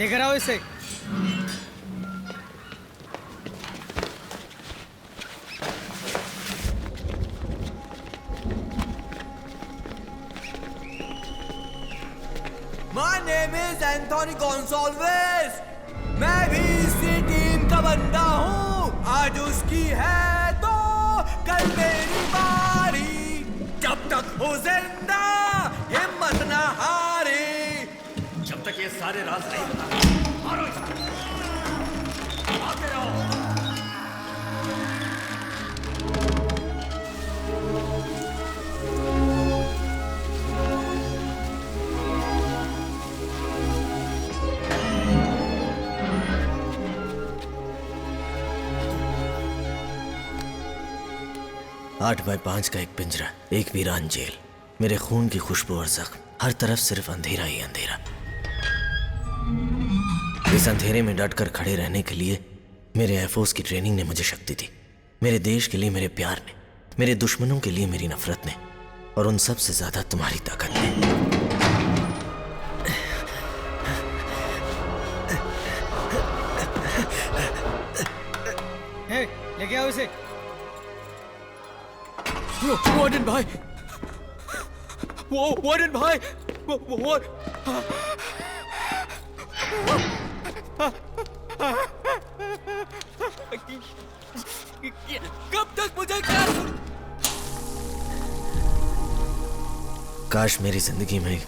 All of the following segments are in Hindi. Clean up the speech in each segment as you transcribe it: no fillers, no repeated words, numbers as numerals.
लेकर आओ इसे। My name is Anthony Gonsalves। मैं भी इसी टीम का बंदा हूँ। आज उसकी है तो कल मेरी बारी। जब तक हो जिंदा हिम्मत ना हारे। जब तक ये सारे राज नहीं बता मारो इसको। आते रहो। 8x5 का एक पिंजरा, एक वीरान जेल, मेरे खून की खुशबू और जख्म, हर तरफ सिर्फ अंधेरा ही अंधेरा। इस अंधेरे में डटकर खड़े रहने के लिए मेरे एयरफोर्स की ट्रेनिंग ने मुझे शक्ति दी। मेरे देश के लिए मेरे प्यार ने, मेरे दुश्मनों के लिए मेरी नफरत ने, और उन सब से ज्यादा तुम्हारी ताकत ने। लेके आओ इसे। वार्डन भाई, वार्डन भाई, कब तक मुझे काश मेरी जिंदगी में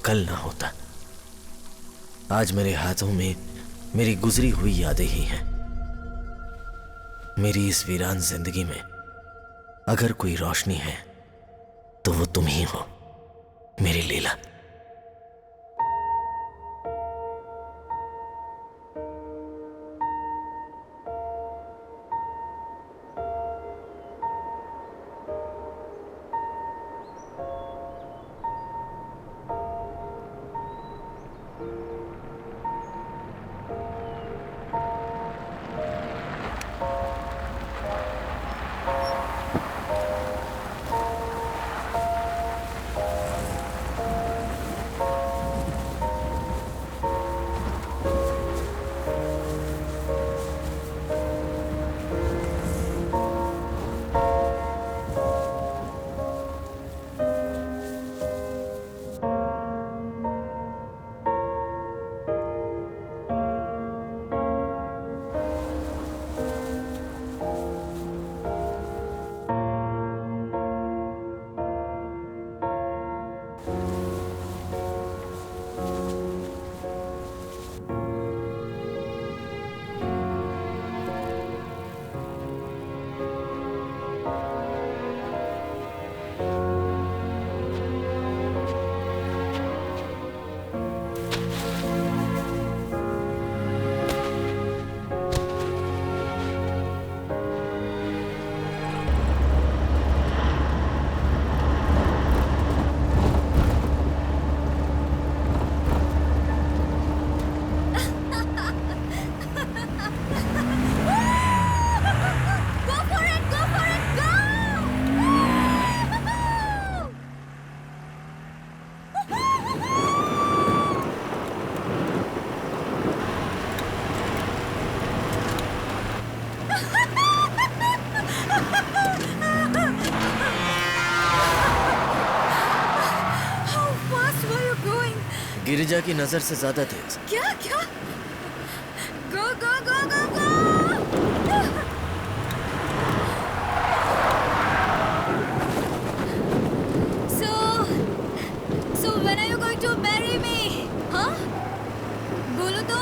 कल ना होता। आज मेरे हाथों में मेरी गुजरी हुई यादें ही हैं। मेरी इस वीरान जिंदगी में अगर कोई रोशनी है तो वो तुम ही हो, मेरी लीला। गिरिजा की नजर से ज्यादा तेज। क्या क्या? गो गो गो गो गो! So when are you going to marry me? हाँ? बोलो तो।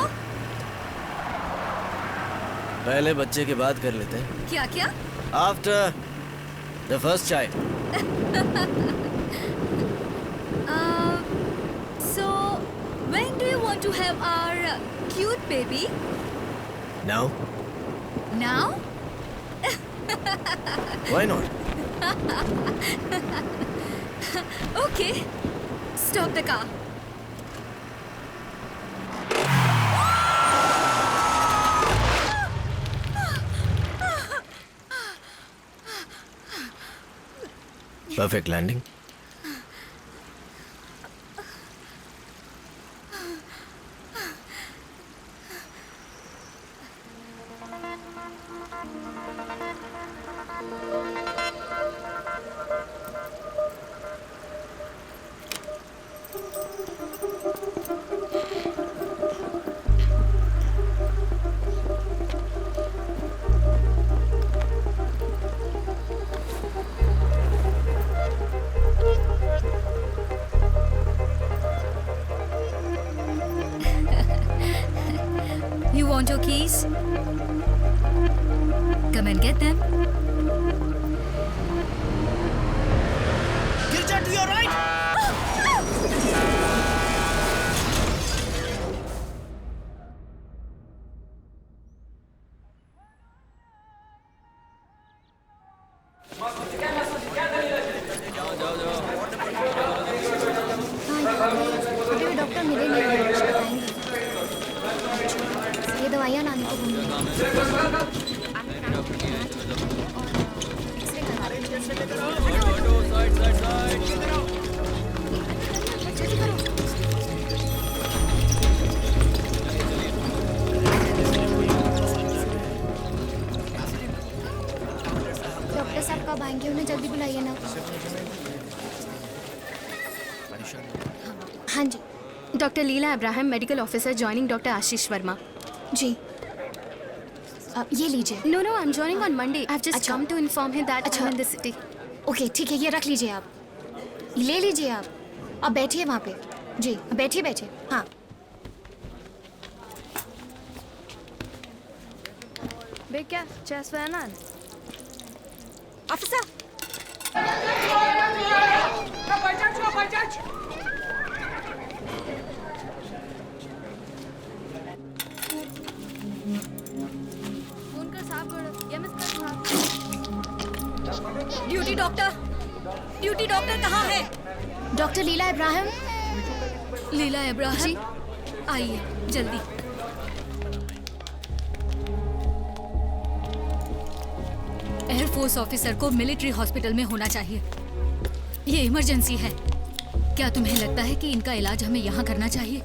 पहले बच्चे की बात कर लेते हैं। क्या क्या? After the first child. When do you want to have our cute baby? Now? Now? Why not? Okay. Stop the car. Perfect landing. want your keys? Come and get them. Girja, to your right. अभी डॉक्टर मिले नहीं आएंगे। ये दवाइयाँ लाने को बोली हैं। डॉक्टर साहब कब आएंगे? उन्हें जल्दी बुलाइए ना। हाँ जी। Doctor Leela Abraham, medical officer joining doctor Ashish Verma. जी ये लीजिए। No, no, I'm joining on Monday. I've just अच्छा। come to inform him that अच्छा। I'm in the city. Okay ठीक है, ये रख लीजिए आप। ले लीजिए आप। अब बैठिए वहाँ पे। जी बैठिए बैठिए। हाँ Becca, just for an Officer! Phone कर साहब को ये मिस कर साहब। Duty doctor! ड्यूटी डॉक्टर कहाँ है? डॉक्टर लीला इब्राहिम। लीला इब्राहिम जी। आइए जल्दी। एयरफोर्स ऑफिसर को मिलिट्री हॉस्पिटल में होना चाहिए। ये इमरजेंसी है। क्या तुम्हें लगता है कि इनका इलाज हमें यहाँ करना चाहिए?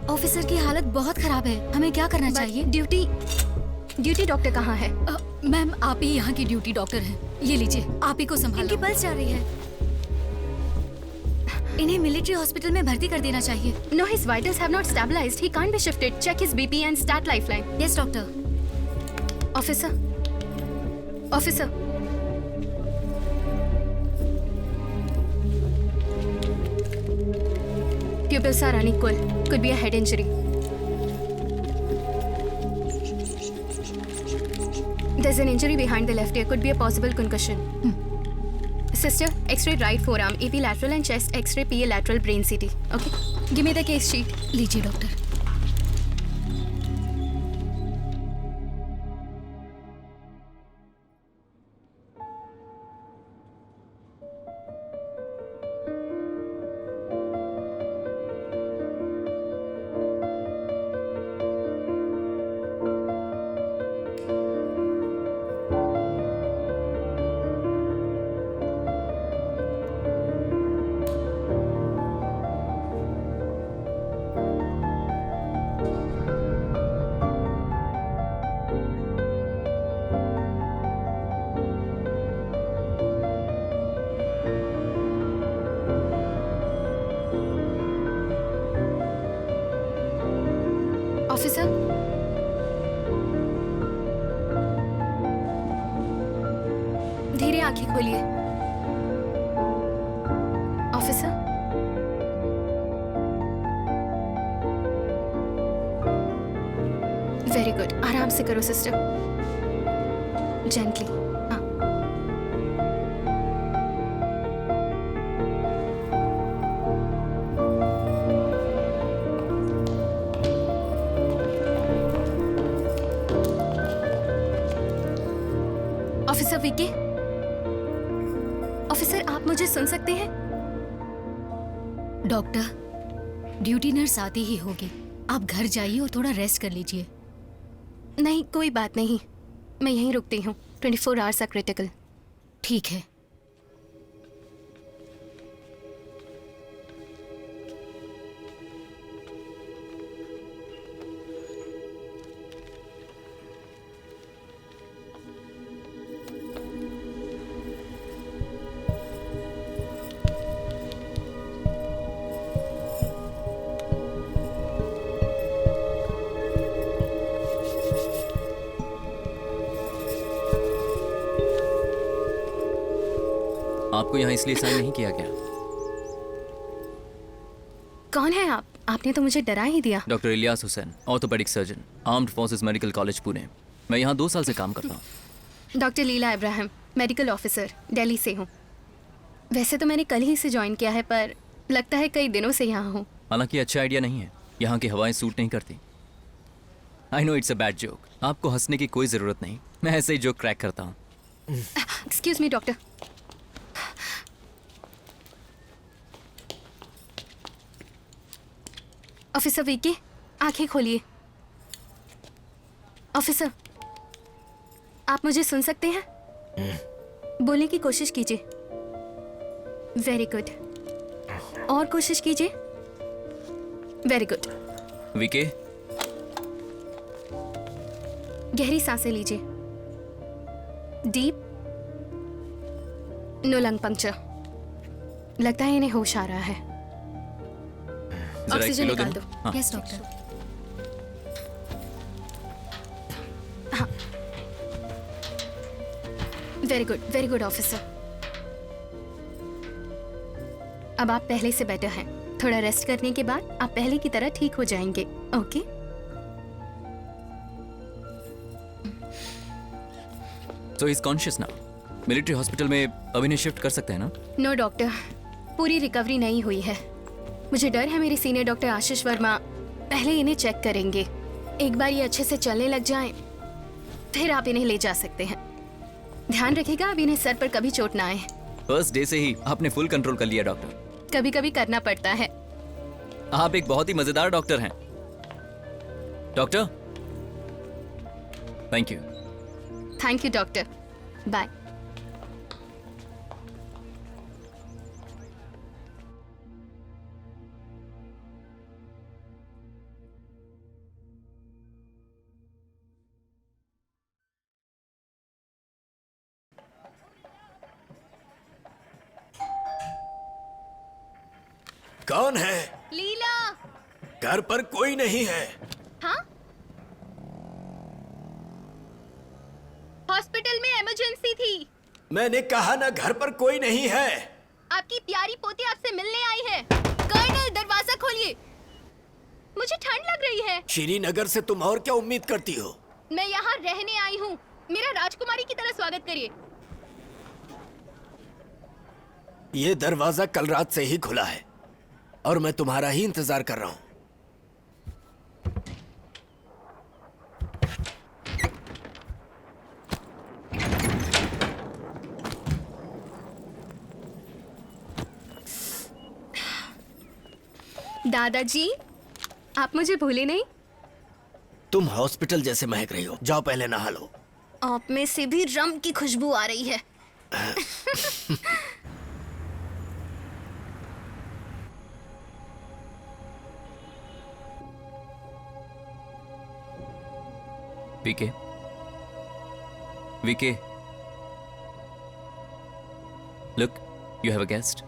ऑफिसर की हालत बहुत खराब है, हमें क्या करना चाहिए? ड्यूटी डॉक्टर कहाँ है? मैम आप ही यहाँ की ड्यूटी डॉक्टर हैं। ये लीजिए, आप ही को संभालो। इनकी पल्स जा रही है। इन्हें मिलिट्री हॉस्पिटल में भर्ती कर देना चाहिए। No, his vitals have not stabilized. He can't be shifted. Check his BP and start lifeline. Yes doctor. Officer. Pupils are unequal. Could be a head injury. There's an injury behind the left ear. Could be a possible concussion. Sister, X-ray right forearm, AP lateral and chest X-ray, PA lateral, brain CT. Okay. Give me the case sheet. लीजिए डॉक्टर। Officer? धीरे आंखें खोलिए। ऑफिसर? वेरी गुड, आराम से करो सिस्टर। जेंटली। हाँ। ऑफिसर विकी? ऑफिसर आप मुझे सुन सकते हैं? डॉक्टर, ड्यूटी नर्स आती ही होगी। आप घर जाइए और थोड़ा रेस्ट कर लीजिए। नहीं कोई बात नहीं, मैं यहीं रुकती हूँ। 24 आवर्स आर क्रिटिकल। ठीक है। आपको यहाँ इसलिए साइन नहीं किया गया। कौन है आप? आपने तो मुझे डरा ही दिया। Doctor Ilyas Hussain, orthopaedic surgeon, armed forces medical college Pune. मैं यहाँ 2 साल से काम करता हूँ। डॉक्टर लीला इब्राहिम, मेडिकल ऑफिसर, दिल्ली से हूँ। वैसे तो मैंने कल ही से ज्वाइन किया है, पर लगता है कई दिनों से यहाँ हूँ। हालांकि अच्छा आइडिया नहीं है, यहाँ की हवाएं सूट नहीं करती। I know it's a bad joke, आपको हंसने की कोई ज़रूरत नहीं, मैं ऐसे ही जोक क्रैक करता हूँ। Excuse me doctor. Officer VK, आंखें खोलिए। ऑफिसर, आप मुझे सुन सकते हैं? बोलने की कोशिश कीजिए। Very good. और कोशिश कीजिए। Very good. वीके, गहरी सांसें लीजिए। डीप। No lung puncture. लगता है इन्हें होश आ रहा है। जरा एक ऑक्सीजन पिलो निकाल देना। दो। हाँ। Yes doctor. Very good officer. अब आप पहले से बेटर हैं। थोड़ा रेस्ट करने के बाद आप पहले की तरह ठीक हो जाएंगे। Okay? So he's conscious now. Military hospital में अभी इन्हें शिफ्ट कर सकते हैं ना? नो डॉक्टर, पूरी रिकवरी नहीं हुई है। मुझे डर है मेरे सीनियर डॉक्टर आशीष वर्मा पहले इन्हें चेक करेंगे। एक बार ये अच्छे से चलने लग जाएं, फिर आप इन्हें ले जा सकते हैं। ध्यान रखिएगा अब इन्हें सर पर कभी चोट ना आए। फर्स्ट डे से ही आपने फुल कंट्रोल कर लिया डॉक्टर। कभी कभी करना पड़ता है। आप एक बहुत ही मजेदार डॉक्टर हैं। Doctor, thank you. Thank you doctor. Bye. कौन है? लीला। घर पर कोई नहीं है। हाँ? हॉस्पिटल में इमरजेंसी थी। मैंने कहा ना, घर पर कोई नहीं है। आपकी प्यारी पोती आपसे मिलने आई है। कर्नल, दरवाजा खोलिए। मुझे ठंड लग रही है। श्रीनगर से तुम और क्या उम्मीद करती हो? मैं यहाँ रहने आई हूँ। मेरा राजकुमारी की तरह स्वागत करिए। ये दरवाजा कल रात से ही खुला है और मैं तुम्हारा ही इंतजार कर रहा हूं। दादाजी, आप मुझे भूले नहीं? तुम हॉस्पिटल जैसे महक रही हो। जाओ पहले नहा लो। आप में से भी रम की खुशबू आ रही है। VK, VK, look, you have a guest.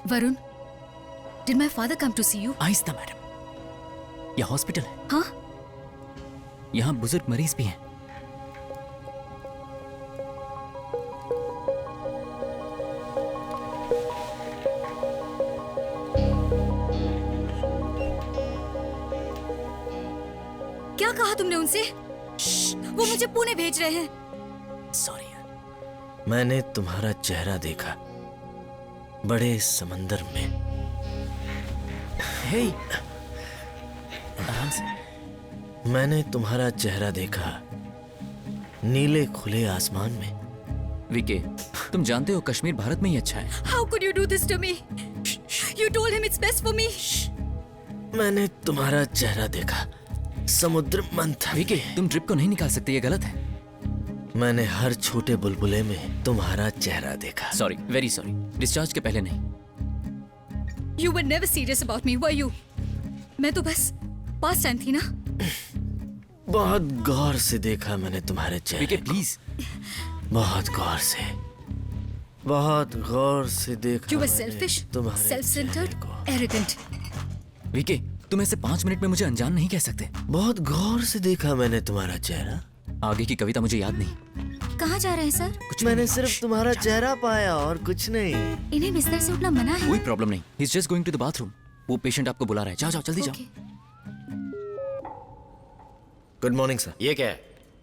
Varun, did my father come to see you? आहिस्ता मैडम, यह हॉस्पिटल है। हाँ? यहाँ बुजुर्ग मरीज भी हैं। क्या कहा तुमने उनसे? वो मुझे पुणे भेज रहे हैं। सॉरी। मैंने तुम्हारा चेहरा देखा बड़े समंदर में। हे, आराम से। मैंने तुम्हारा चेहरा देखा नीले खुले आसमान में। वीके, तुम जानते हो कश्मीर भारत में ही अच्छा है। How could you do this to me? You told him it's best for me. मैंने तुम्हारा चेहरा देखा समुद्र मंथन वीके, में। तुम ड्रिप को नहीं निकाल सकते, ये गलत है। मैंने हर छोटे बुलबुले में तुम्हारा चेहरा देखा। Sorry, very sorry. डिस्चार्ज के पहले नहीं। You were never serious about me, were you? मैं तो बस पास टाइम थी ना। बहुत गौर से देखा मैंने तुम्हारे चेहरे वीके, को। प्लीज। बहुत गौर से, बहुत गौर से देखा। You were मैंने selfish, तुम्हारे self-centered, चेहरे को। arrogant. वीके, तुम ऐसे 5 मिनट में मुझे अनजान नहीं कह सकते। बहुत गौर से देखा मैंने तुम्हारा चेहरा। आगे की कविता मुझे याद नहीं। कहाँ जा रहे हैं सर? कुछ मैंने सिर्फ तुम्हारा चेहरा पाया और कुछ नहीं। इन्हें बिस्तर से उठना मना है। कोई प्रॉब्लम नहीं, he is just going to the bathroom. वो पेशेंट आपको बुला रहा है, जाओ जाओ जल्दी जाओ। ओके। Good morning sir. ये क्या है?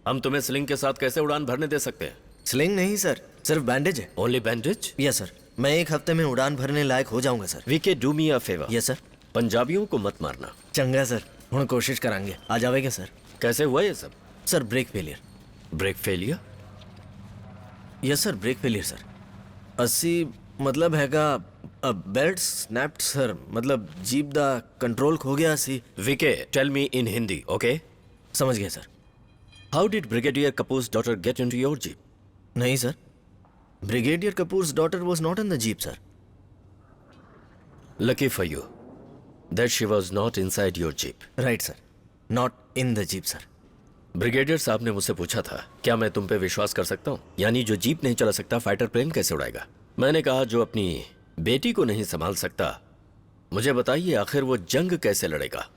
हम तुम्हें स्लिंग के साथ कैसे उड़ान भरने दे सकते हैं? स्लिंग नहीं सर, सिर्फ बैंडेज है। Only bandage? यस सर, मैं 1 हफ्ते में उड़ान भरने लायक हो जाऊंगा sir. V K do me a favour. Yes sir. पंजाबियों को मत मारना। चंगा सर, हुण कोशिश करांगे। आ जावेगा सर। कैसे हुआ ये सब? Sir brake failure. Brake failure? Yes sir, brake failure sir. 80 मतलब हैगा बेल्ट स्नैप्ड सर, मतलब जीप दा कंट्रोल खो गया सी। V K, tell me in Hindi, okay? समझ गया sir. How did brigadier Kapoor's daughter get into your jeep? नहीं sir, brigadier Kapoor's daughter was not in the jeep sir. Lucky for you that she was not inside your jeep. Right sir, not in the jeep sir. Brigadier साहब ने मुझसे पूछा था, क्या मैं तुम पे विश्वास कर सकता हूँ? यानी जो जीप नहीं चला सकता, फाइटर प्लेन कैसे उड़ाएगा? मैंने कहा, जो अपनी बेटी को नहीं संभाल सकता, मुझे बताइए आखिर वो जंग कैसे लड़ेगा?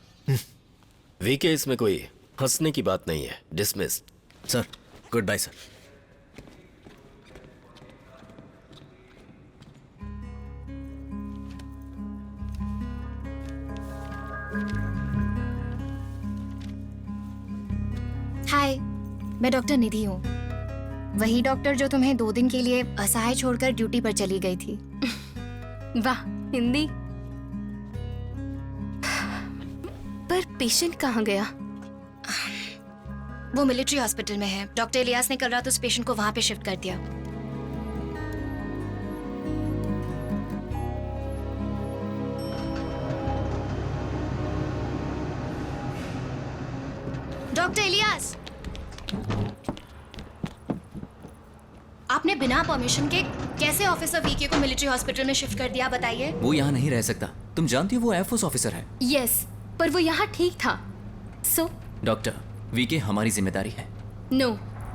वीके, इसमें कोई हंसने की बात नहीं है। Dismissed. Sir, good bye sir. Hi, मैं डॉक्टर निधि हूँ। वही डॉक्टर जो तुम्हें 2 दिन के लिए असहाय छोड़कर ड्यूटी पर चली गई थी। वाह, हिंदी। पर पेशेंट कहाँ गया? वो मिलिट्री हॉस्पिटल में है। डॉक्टर इलियास ने कल रात उस पेशेंट को वहां पे शिफ्ट कर दिया। डॉक्टर इलियास, आपने बिना परमिशन के कैसे ऑफिसर वीके को मिलिट्री हॉस्पिटल में शिफ्ट कर दिया, बताइए। वो यहाँ नहीं रह सकता। तुम जानती हो वो एयरफोर्स ऑफिसर है। यस, पर वो यहाँ ठीक था। सो डॉक्टर, वीके हमारी जिम्मेदारी है। नो,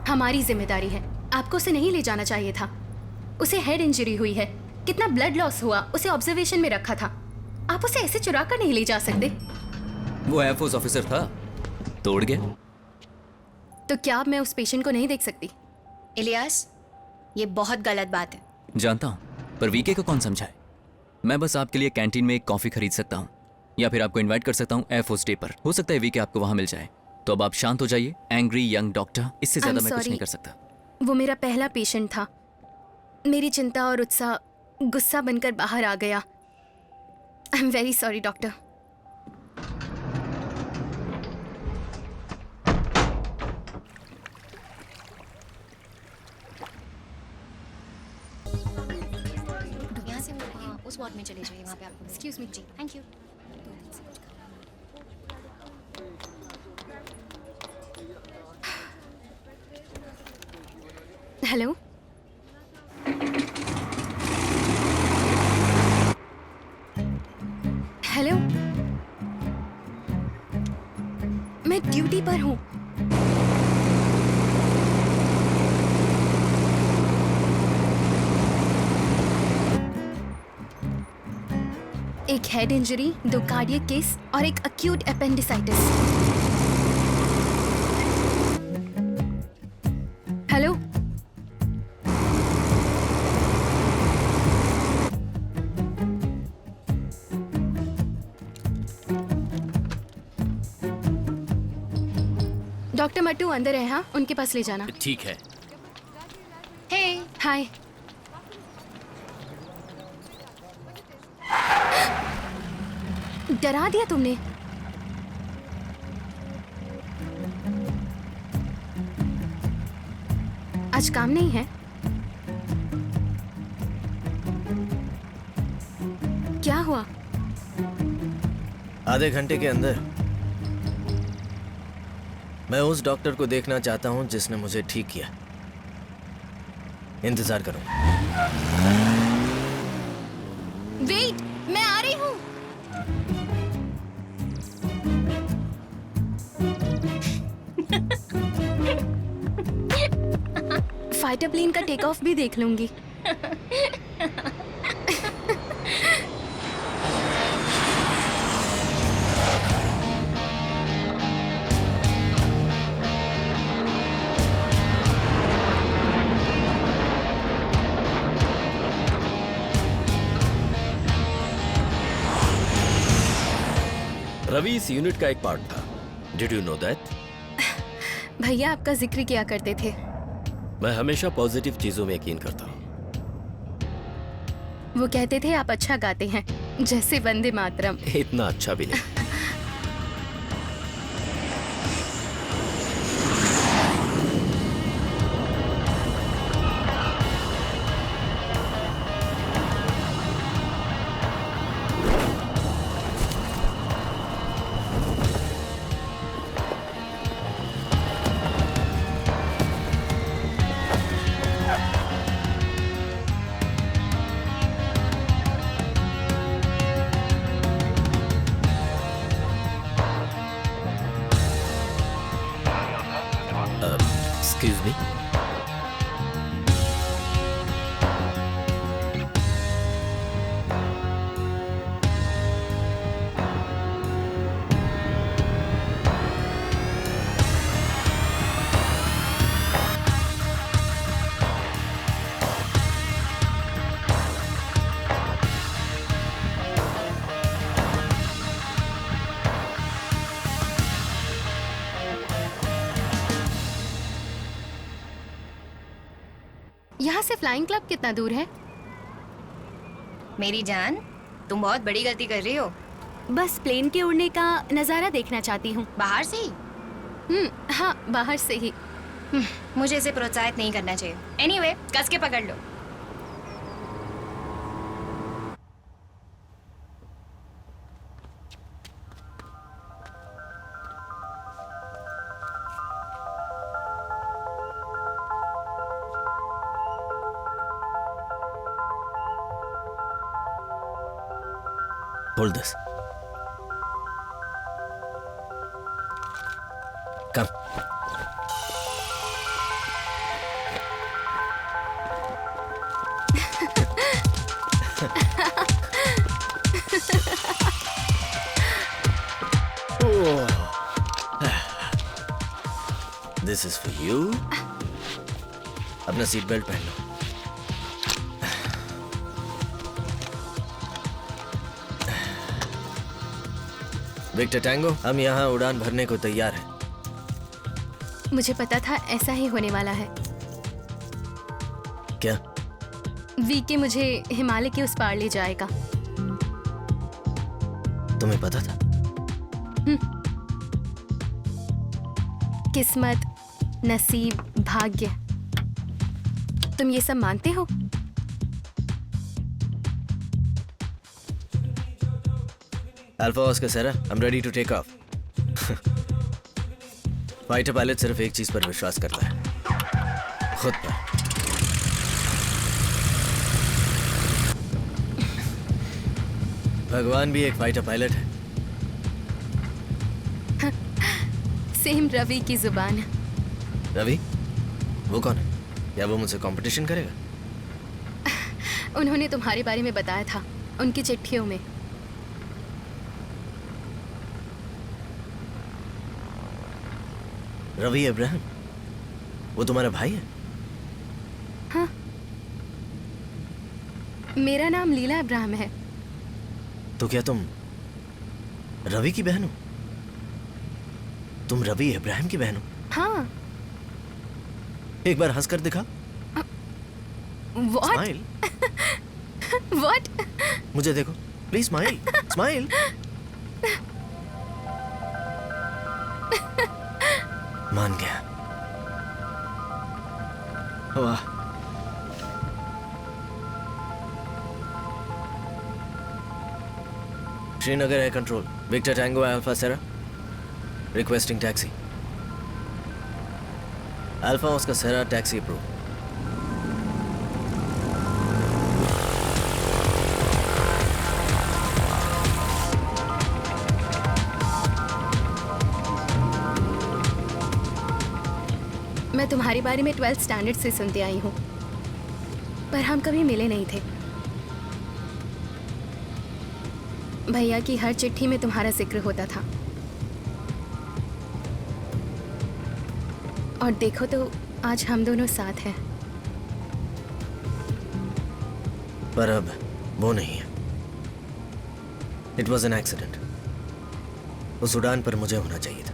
हमारी जिम्मेदारी है। आपको उसे नहीं ले जाना चाहिए था। उसे हेड इंजरी हुई है, कितना ब्लड लॉस हुआ, उसे ऑब्जर्वेशन में रखा था। आप उसे ऐसे चुरा कर नहीं ले जा सकते। वो एयरफोर्स ऑफिसर था, तोड़ गया। तो क्या अब मैं उस पेशेंट को नहीं देख सकती? इलियास, ये बहुत गलत बात है। जानता हूँ, पर वीके को कौन समझाए? मैं बस आपके लिए कैंटीन में एक कॉफी खरीद सकता हूँ, या फिर आपको इनवाइट कर सकता हूँ एयरफोर्स डे पर। हो सकता है वीके आपको वहां मिल जाए। तो अब आप शांत हो जाइए। एंग्री यंग डॉक्टर, इससे ज्यादा मैं कुछ नहीं कर सकता। वो मेरा पहला पेशेंट था। मेरी चिंता और उत्साह गुस्सा बनकर बाहर आ गया। I am very sorry doctor. यहाँ से उस वार्ड में चले जाइए, वहाँ पे आपको। एक्सक्यूज मी जी, थैंक यू। हेलो, हेलो, मैं ड्यूटी पर हूँ। एक हेड इंजरी, 2 कार्डियक केस और एक acute appendicitis. Hello, doctor Mattoo अंदर है। हाँ, उनके पास ले जाना। ठीक है। हे, हाय। डरा दिया तुमने। आज काम नहीं है? क्या हुआ? आधे घंटे के अंदर मैं उस डॉक्टर को देखना चाहता हूं जिसने मुझे ठीक किया। इंतजार करो। वेट, मैं आ रही हूँ। फाइटर प्लेन का टेक ऑफ भी देख लूंगी। रवि इस यूनिट का एक पार्ट था। Did you know that? भैया आपका जिक्र किया करते थे। मैं हमेशा पॉजिटिव चीजों में यकीन करता हूँ। वो कहते थे आप अच्छा गाते हैं, जैसे वंदे मातरम। इतना अच्छा भी नहीं। Excuse me? यहाँ से फ्लाइंग क्लब कितना दूर है? मेरी जान, तुम बहुत बड़ी गलती कर रही हो। बस प्लेन के उड़ने का नजारा देखना चाहती हूँ। बाहर से ही? हाँ, बाहर से ही। मुझे इसे प्रोत्साहित नहीं करना चाहिए। एनीवे, कस के पकड़ लो। Hold this. Come. This is for you. अपना सीट बेल्ट पहन लो। विक्टर टैंगो, हम यहाँ उड़ान भरने को तैयार हैं। मुझे पता था ऐसा ही होने वाला है। क्या? वीके मुझे हिमालय के उस पार ले जाएगा। तुम्हें पता था? किस्मत, नसीब, भाग्य, तुम ये सब मानते हो? Alpha Oscar Sierra, I'm ready to take off. Fighter pilot सिर्फ एक चीज पर विश्वास करता है, खुद पर। भगवान भी एक फाइटर पायलट है। सेम रवि की जुबान। रवि? वो कौन है? या वो मुझसे कंपटीशन करेगा? उन्होंने तुम्हारे बारे में बताया था उनकी चिट्ठियों में। रवि अब्राहम? वो तुम्हारा भाई है? हाँ, मेरा नाम लीला अब्राहम है। तो क्या तुम रवि की बहन हो? तुम रवि अब्राहम की बहन हो? हाँ। एक बार हंस कर दिखा। What? स्माइल। What? मुझे देखो प्लीज, स्माइल स्माइल। मान गया। वाह। Srinagar air control, Victor Tango Alpha Sierra, requesting taxi. Alpha उसका सेरा, टैक्सी अप्रूव। मैं तुम्हारे बारे में 12th स्टैंडर्ड से सुनती आई हूँ, पर हम कभी मिले नहीं थे। भैया की हर चिट्ठी में तुम्हारा जिक्र होता था, और देखो तो आज हम दोनों साथ हैं। पर अब वो नहीं है। It was an accident. उस उड़ान पर मुझे होना चाहिए था,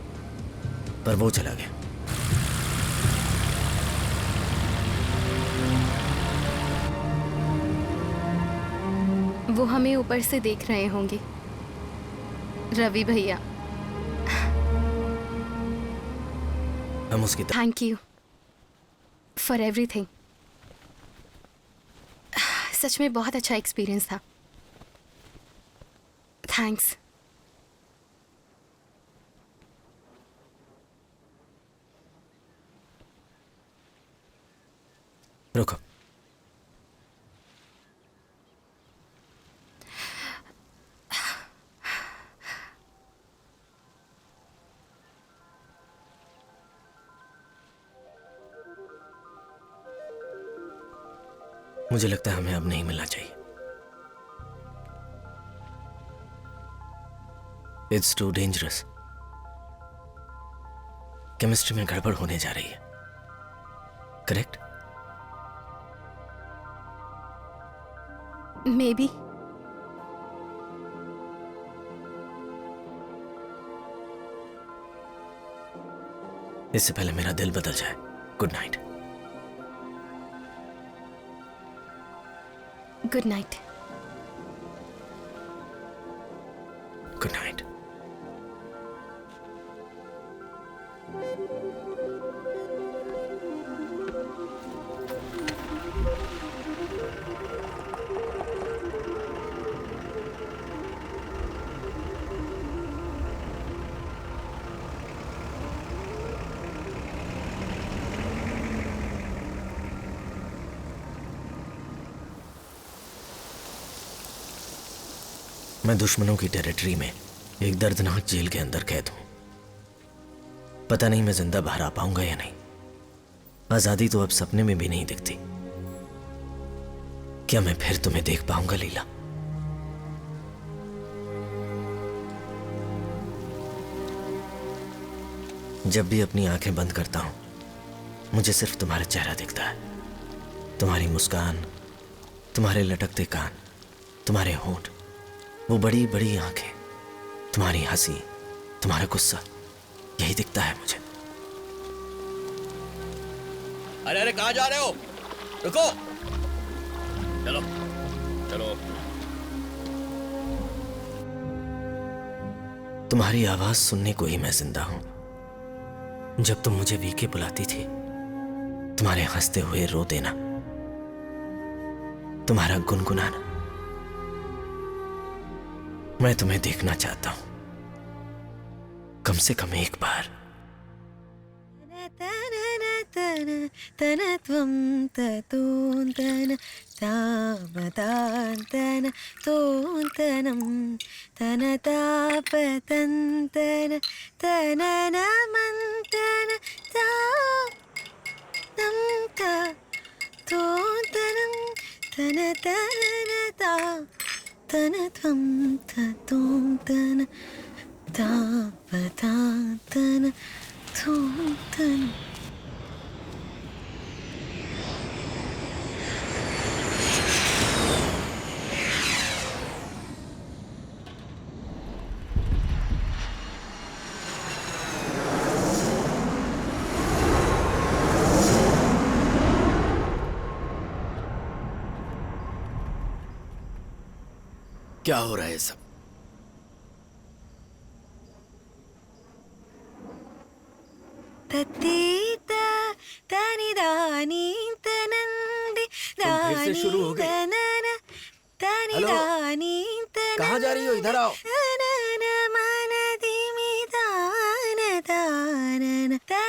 पर वो चला गया। वो हमें ऊपर से देख रहे होंगे, रवि भैया। हम उसकी थैंक यू फॉर एवरीथिंग। सच में बहुत अच्छा एक्सपीरियंस था। थैंक्स। रुको, मुझे लगता है हमें अब नहीं मिलना चाहिए। It's too dangerous. केमिस्ट्री में गड़बड़ होने जा रही है, करेक्ट? May be. इससे पहले मेरा दिल बदल जाए। Good night. Good night. Good night. मैं दुश्मनों की टेरिटरी में एक दर्दनाक जेल के अंदर कैद हूं। पता नहीं मैं जिंदा बाहर आ पाऊंगा या नहीं। आजादी तो अब सपने में भी नहीं दिखती। क्या मैं फिर तुम्हें देख पाऊंगा लीला? जब भी अपनी आंखें बंद करता हूं, मुझे सिर्फ तुम्हारा चेहरा दिखता है। तुम्हारी मुस्कान, तुम्हारे लटकते कान, तुम्हारे होंठ, वो बड़ी बड़ी आंखें, तुम्हारी हंसी, तुम्हारा गुस्सा, यही दिखता है मुझे। अरे अरे कहाँ जा रहे हो? रुको, चलो चलो। तुम्हारी आवाज सुनने को ही मैं जिंदा हूं। जब तुम मुझे वीके बुलाती थी, तुम्हारे हंसते हुए रो देना, तुम्हारा गुनगुनाना, मैं तुम्हें देखना चाहता हूं, कम से कम एक बार। क्या हो रहा है सब? फिर से शुरू हो गए। हेलो, कहाँ जा रही हो? इधर आओ।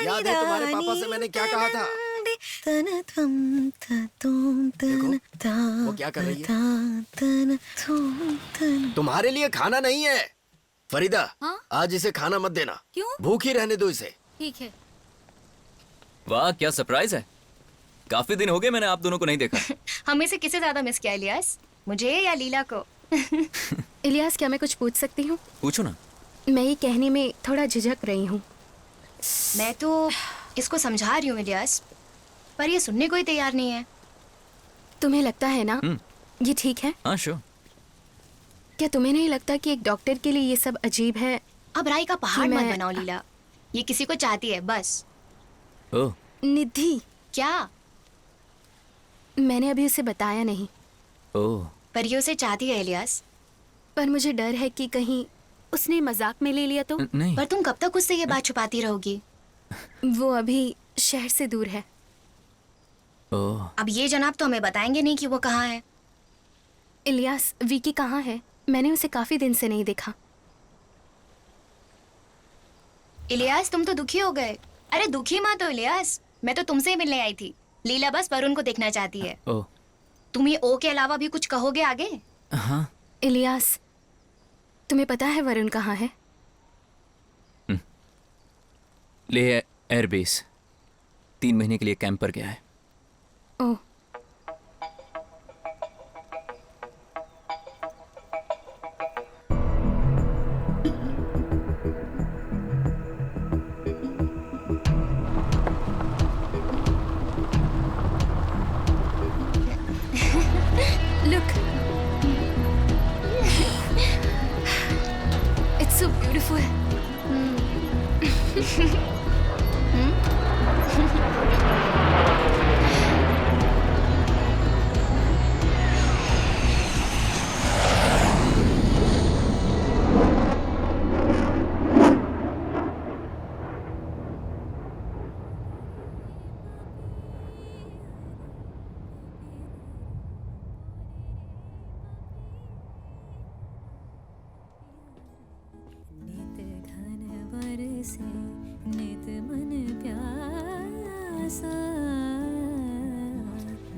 याद है तुम्हारे पापा से मैंने क्या कहा था? देखो, वो क्या कर रही है? तुम्हारे लिए खाना नहीं है फरीदा। हाँ? आज इसे खाना मत देना। क्यों? भूखी रहने दो इसे। ठीक है। वाह क्या सरप्राइज है। काफी दिन हो गए मैंने आप दोनों को नहीं देखा। हमें से किसे ज्यादा मिस किया इलियास, मुझे या लीला को? इलियास, क्या मैं कुछ पूछ सकती हूँ? पूछो ना। मैं ये कहने में थोड़ा झिझक रही हूँ। मैं तो इसको समझा रही हूँ इलियास, पर ये सुनने को ही तैयार नहीं है। तुम्हें लगता है ना ये ठीक है? हाँ श्योर। क्या तुम्हें नहीं लगता कि एक डॉक्टर के लिए ये सब अजीब है अब राई का पहाड़ कि मत मैं- बनाओ लीला। ये किसी को चाहती है बस। ओह, निधि, क्या? मैंने अभी उसे बताया नहीं, ओह, पर ये उसे चाहती है इलियास। पर मुझे डर है कि कहीं उसने मजाक में ले लिया तो। नहीं। पर तुम कब तक उससे ये बात छुपाती रहोगी? वो अभी शहर से दूर है। ओह, अब ये जनाब तो हमें बताएंगे नहीं कि वो कहाँ है। इलियास, विकी कहाँ है? मैंने उसे काफी दिन से नहीं देखा। इलियास, तुम तो दुखी हो गए। अरे दुखी मत हो इलियास, मैं तो तुमसे ही मिलने आई थी। लीला बस वरुण को देखना चाहती है। ओह, तुम ये ओ के अलावा भी कुछ कहोगे आगे? हाँ, इलियास, तुम्हें पता है वरुण कहाँ है? ले एयरबेस 3 महीने के लिए कैंप पर गया है। ओह, look. It's so beautiful. नित घन बरसे नित मन प्यासा,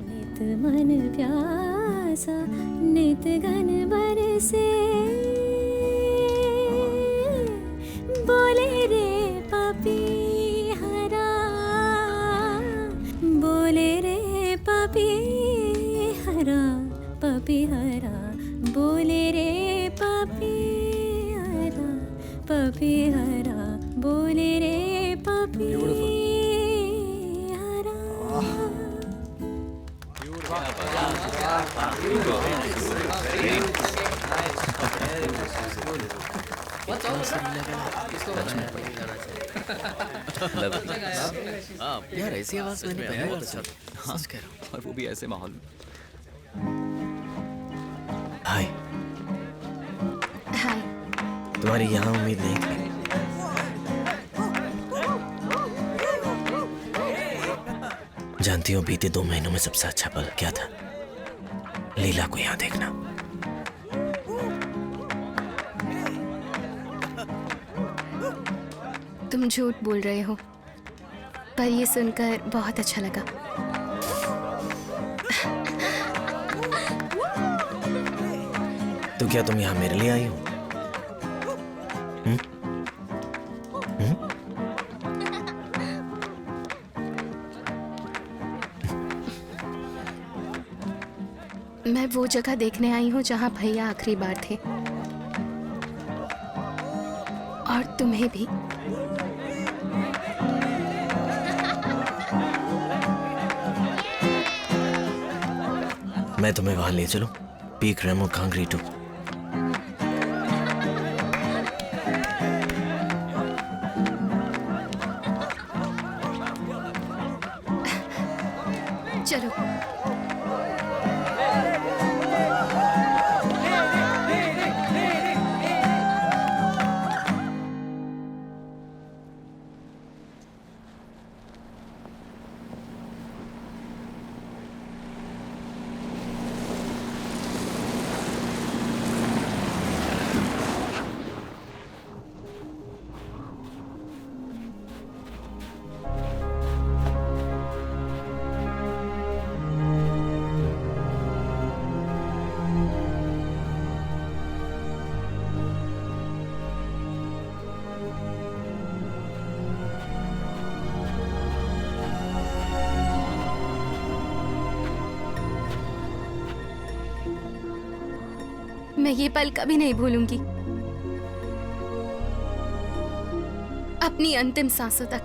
नित मन प्यासा, नित घन बरसे। बोले रे पपी हरा, बोले रे पपी हरा, पपी हरा, बोले रे पपी हरा, पपी हरा, बोले रे पपी हरा। यार ऐसी आवाज मैंने पहली बार सुनी। सच कह रहा हूँ। और वो भी ऐसे माहौल में। हाय, हाय। तुम्हारी यहाँ उम्मीद नहीं थी। जानती हो बीते 2 महीनों में सबसे अच्छा पल क्या था? लीला को यहाँ देखना। तुम झूठ बोल रहे हो, पर ये सुनकर बहुत अच्छा लगा। तो क्या तुम यहाँ मेरे लिए आई हो? मैं वो जगह देखने आई हूँ जहाँ भैया आखिरी बार थे, और तुम्हें भी। मैं तुम्हें वहां ले चलूं? Peak Rimo Kangri two. चलो। मैं ये पल कभी नहीं भूलूंगी, अपनी अंतिम सांसों तक।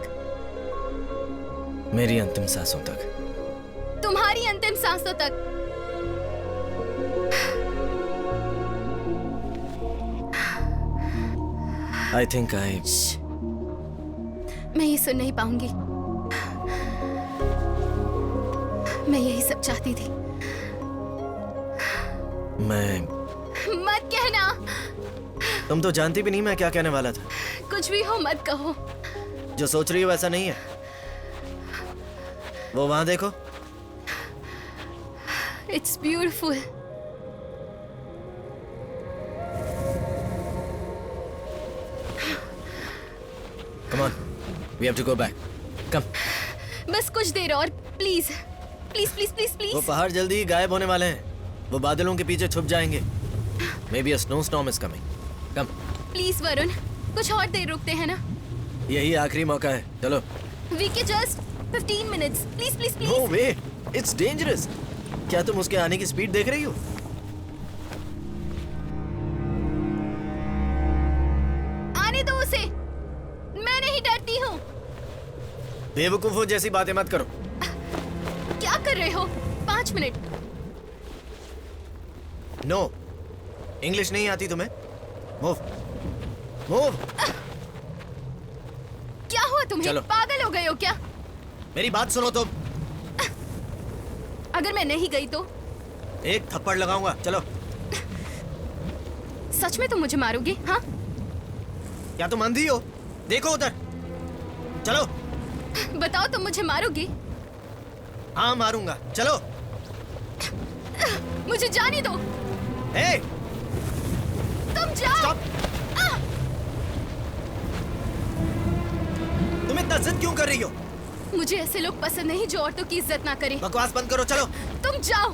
मेरी अंतिम सांसों तक। तुम्हारी अंतिम सांसों तक। आई थिंक आई मैं ये सुन नहीं पाऊंगी। मैं यही सब चाहती थी। मैं मत कहना। तुम तो जानती भी नहीं मैं क्या कहने वाला था। कुछ भी हो मत कहो। जो सोच रही हो वैसा नहीं है। वो वहां देखो। It's beautiful. Come on, we have to go back. Come. बस कुछ देर और प्लीज प्लीज प्लीज प्लीज वो प्लीज। पहाड़ जल्दी ही गायब होने वाले हैं। वो बादलों के पीछे छुप जाएंगे। May be a snow storm is coming. Come. Please Varun, कुछ और देर रुकते हैं ना। यही आखिरी मौका है, चलो। V K just 15 minutes. Please please no please. Way, it's dangerous. क्या तुम उसके आने की स्पीड देख रही हो? आने दो उसे। मैं नहीं डरती हूँ। बेवकूफों जैसी बातें मत करो। क्या कर रहे हो? 5 मिनट। नो, इंग्लिश नहीं आती तुम्हें? Move move. क्या हुआ तुम्हें? चलो। पागल हो गए हो क्या? मेरी बात सुनो तुम। अगर मैं नहीं गई तो? एक थप्पड़ लगाऊंगा, चलो। सच में तुम मुझे मारोगे? हाँ? क्या तुम अंधी हो? देखो उधर, चलो। बताओ, तुम मुझे मारोगे? हाँ मारूंगा, चलो। मुझे जाने दो। हे, तुम जाओ। स्टॉप। तुम इतना जिद क्यों कर रही हो? मुझे ऐसे लोग पसंद नहीं जो औरतों की इज्जत ना करें। बकवास बंद करो, चलो। तुम जाओ।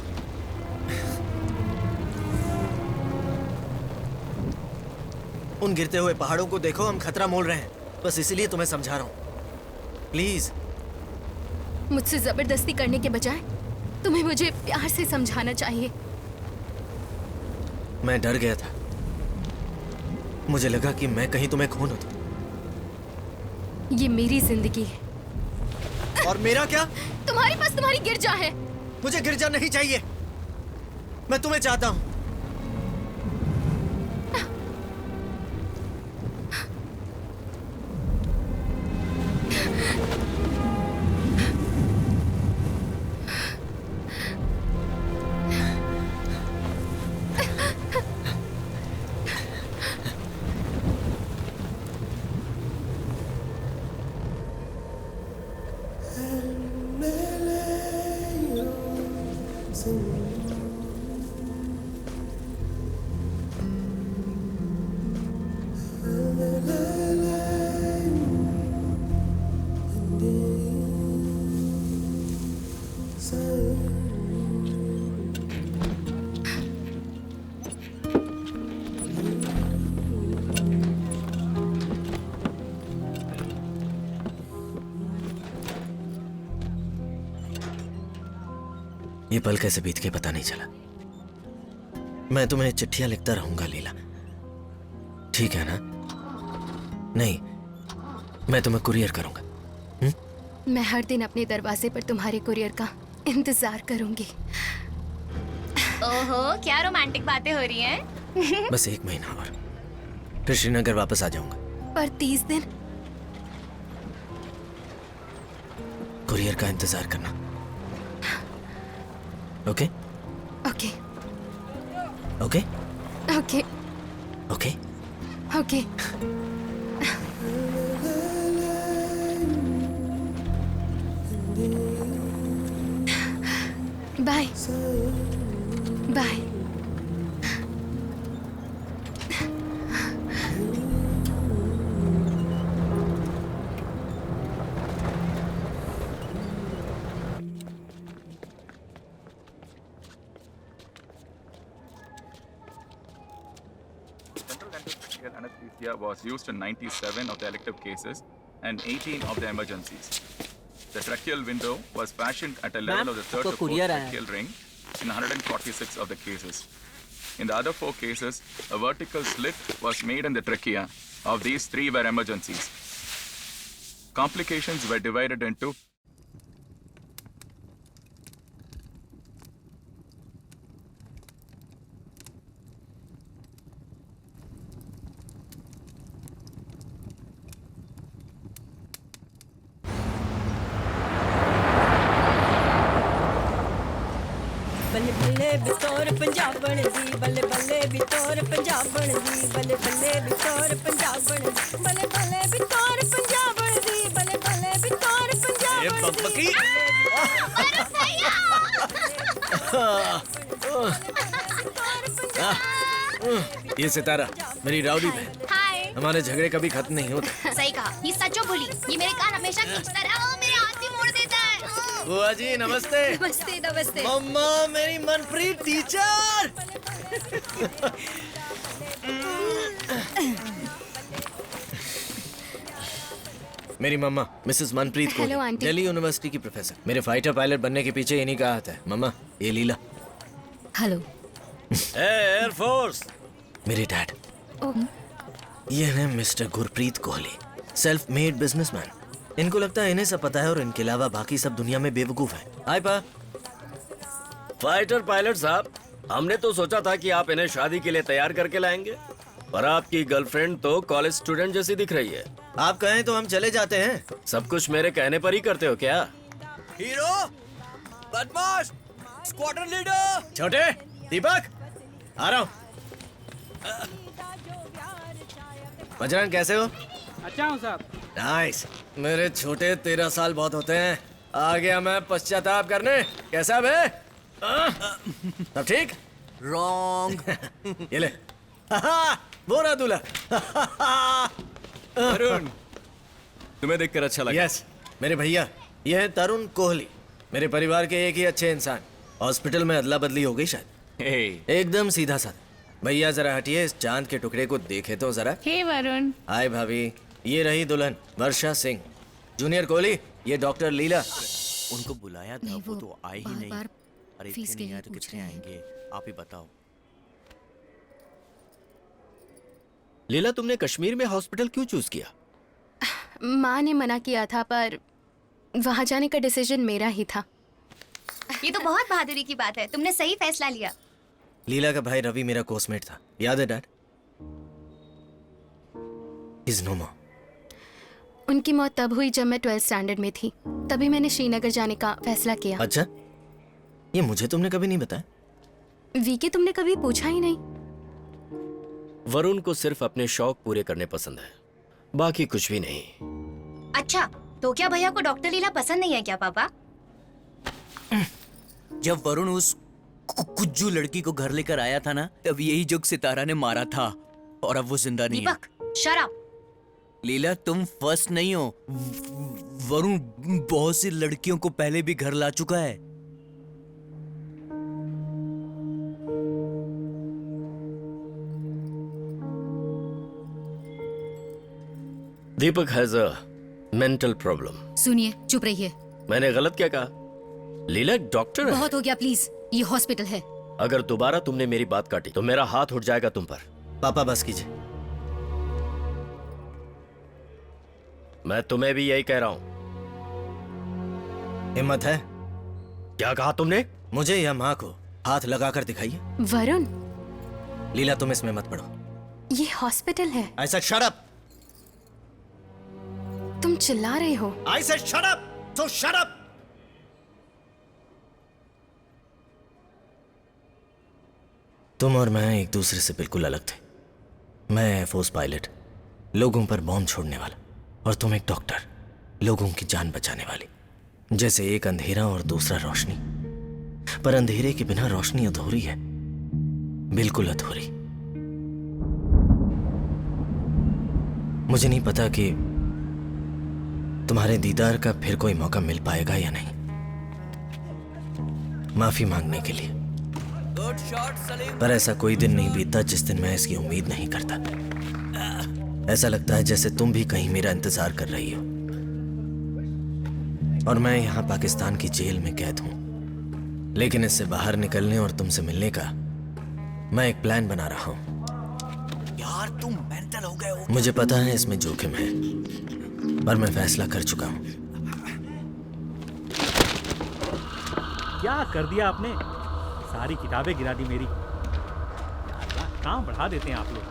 उन गिरते हुए पहाड़ों को देखो, हम खतरा मोल रहे हैं। बस इसीलिए तुम्हें समझा रहा हूं, प्लीज। मुझसे जबरदस्ती करने के बजाय तुम्हें मुझे प्यार से समझाना चाहिए। मैं डर गया था। मुझे लगा कि मैं कहीं तुम्हें खो न दूं। ये मेरी जिंदगी है। और मेरा क्या? तुम्हारे पास तुम्हारी गिरजा है। मुझे गिरजा नहीं चाहिए। मैं तुम्हें चाहता हूं। ये पल कैसे बीत के पता नहीं चला। मैं तुम्हें चिट्ठियां लिखता रहूंगा लीला, ठीक है ना? नहीं, मैं तुम्हें कुरियर करूंगा। मैं हर दिन अपने दरवाजे पर तुम्हारे कुरियर का इंतजार करूंगी। ओहो, क्या रोमांटिक बातें हो रही हैं। बस 1 महीना और, फिर श्रीनगर वापस आ जाऊंगा। पर 30 दिन? कुरियर का इंतजार करना, okay? Okay okay okay okay. Okay. Bye bye. Central endotracheal anesthesia was used in 97 of the elective cases and 18 of the emergencies. The tracheal window was fashioned at a level of the third to fourth tracheal ring in 146 of the cases. In the other 4 cases, a vertical slit was made in the trachea. Of these, 3 were emergencies. Complications were divided into बल्ले बल्ले बितौर पंजाबण दी बल्ले बल्ले बितौर पंजाबण दी बल्ले बल्ले बितौर पंजाबण दी बल्ले बल्ले बितौर पंजाबण दी बल्ले बल्ले बितौर पंजाबण दी ये सितारा मेरी राउडी बहन। हाय। हमारे झगड़े कभी खत्म नहीं होते। सही कहा, ये सचो बोली। ये मेरे कान हमेशा खींचता रहा, मेरे हाथ भी मोड़ देता है। बुआ जी नमस्ते। नमस्ते नमस्ते। मम्मा मेरी मनप्रीत टीचर। मेरी मम्मा मिसेस मनप्रीत को हेलो, आंटी। दिल्ली यूनिवर्सिटी की प्रोफेसर। मेरे फाइटर पायलट बनने के पीछे इन्हीं का हाथ है। मम्मा ये लीला हेलो। एयरफोर्स। मेरे डैड। ये है mister Gurpreet Kohli, self made businessman. इनको लगता है इन्हें सब पता है और इनके अलावा बाकी सब दुनिया में बेवकूफ है। हाय पा। फाइटर पायलट साहब, हमने तो सोचा था कि आप इन्हें शादी के लिए तैयार करके लाएंगे, पर आपकी गर्लफ्रेंड तो कॉलेज स्टूडेंट जैसी दिख रही है। आप कहें तो हम चले जाते हैं। सब कुछ मेरे कहने पर ही करते हो क्या? हीरो, बदमाश, स्क्वाड्रन लीडर। छोटे दीपक आ रहा हूँ। बजरंग कैसे हो? अच्छा हूँ साहब। नाइस। मेरे छोटे 13 साल बहुत होते हैं। आ गया मैं पश्चाताप करने। कैसा बे? सब ठीक? रॉन्ग। ये ले। बोरा दूल्हा। अरुण, तुम्हें देखकर अच्छा लगा। यस मेरे भैया, ये है तरुण कोहली, मेरे परिवार के एक ही अच्छे इंसान। हॉस्पिटल में अदला बदली हो गई शायद। एकदम सीधा साधा। भैया जरा हटिए, इस चांद के टुकड़े को देखे तो जरा। हे वरुण। हाय भाभी, ये रही दुल्हन वर्षा सिंह। जूनियर कोहली, ये डॉक्टर लीला। उनको बुलाया था, वो तो आए ही नहीं। अरे फीस इतने के नहीं लिए आए तो पूछ कितने रहे हैं। आएंगे, आप ही बताओ। लीला, तुमने कश्मीर में हॉस्पिटल क्यों चूज किया? माँ ने मना किया था, पर वहाँ जाने का डिसीजन मेरा ही था। ये तो बहुत बहादुरी की बात है, तुमने सही फैसला लिया। लीला का भाई रवि मेरा कोर्समेट था, याद है डैड? इज नो मोर। उनकी मौत तब हुई जब मैं 12th स्टैंडर्ड में थी। तभी मैंने श्रीनगर जाने का फैसला किया। अच्छा, ये मुझे तुमने कभी नहीं बताया। वीके तुमने कभी पूछा ही नहीं। वरुण को सिर्फ अपने शौक पूरे करने पसंद है, बाकी कुछ भी नहीं। अच्छा, तो क्या भैया को डॉक्टर लीला पसंद नहीं है क्या पापा? जब वरुण उस कुज्जू लड़की को घर लेकर आया था ना, तब यही जुग सितारा ने मारा था और अब वो जिंदा नहीं है। दीपक, शट अप। लीला, तुम फर्स्ट नहीं हो। वरुण बहुत सी लड़कियों को पहले भी घर ला चुका है। दीपक हैज अ मेंटल प्रॉब्लम। सुनिए, चुप रहिए। मैंने गलत क्या कहा? लीला एक डॉक्टर है। बहुत हो गया, प्लीज। ये हॉस्पिटल है। अगर दोबारा तुमने मेरी बात काटी तो मेरा हाथ उठ जाएगा तुम पर। पापा बस कीजिए। मैं तुम्हें भी यही कह रहा हूं। हिम्मत है? क्या कहा तुमने? मुझे या माँ को हाथ लगाकर दिखाइए। वरुण, लीला तुम इसमें मत पड़ो। ये हॉस्पिटल है। I said shut up. तुम चिल्ला रहे हो। I said shut up. So shut up. तुम और मैं एक दूसरे से बिल्कुल अलग थे। मैं एयरफोर्स पायलट, लोगों पर बॉम्ब छोड़ने वाला, और तुम एक डॉक्टर, लोगों की जान बचाने वाली। जैसे एक अंधेरा और दूसरा रोशनी, पर अंधेरे के बिना रोशनी अधूरी है, बिल्कुल अधूरी। मुझे नहीं पता कि तुम्हारे दीदार का फिर कोई मौका मिल पाएगा या नहीं। माफी मांगने के लिए, गुड शॉट सलीम। पर ऐसा कोई दिन नहीं बीतता जिस दिन मैं इसकी उम्मीद नहीं करता। ऐसा लगता है जैसे तुम भी कहीं मेरा इंतजार कर रही हो, और मैं यहाँ पाकिस्तान की जेल में कैद हूं। लेकिन इससे बाहर निकलने और तुमसे मिलने का मैं एक प्लान बना रहा हूं। यार तुम मेंटल हो गए हो। मुझे पता है इसमें जोखिम है, पर मैं फैसला कर चुका हूं। क्या कर दिया आपने? सारी किताबें गिरा दी मेरी। काम बढ़ा देते हैं आप लोग।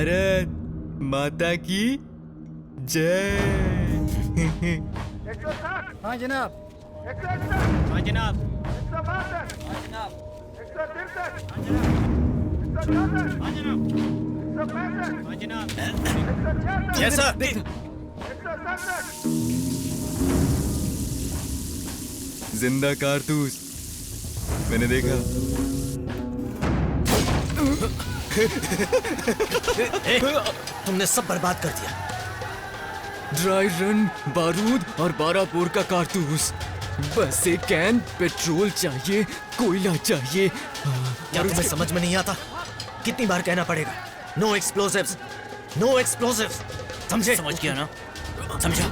भारत माता की जय। हाँ जनाब। हाँ जनाब। हाँ जनाब। Yes sir. जिंदा कारतूस मैंने देखा। तुमने सब बर्बाद कर दिया। ड्राई रन, बारूद और 12 बोर का कारतूस। बस एक कैन, पेट्रोल चाहिए, कोयला चाहिए। क्या तुम्हें समझ में नहीं आता? कितनी बार कहना पड़ेगा? No explosives, no explosives. समझे? समझ गया ना? समझा?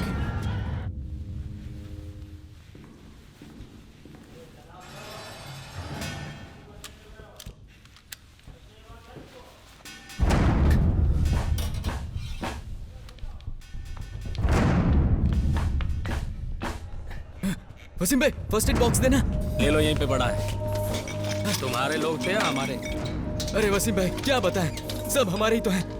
वसीम भाई फर्स्ट एड बॉक्स देना। ले लो, यहीं पे पड़ा है। तुम्हारे लोग थे या हमारे? अरे वसीम भाई क्या बताएं, सब हमारे ही तो हैं।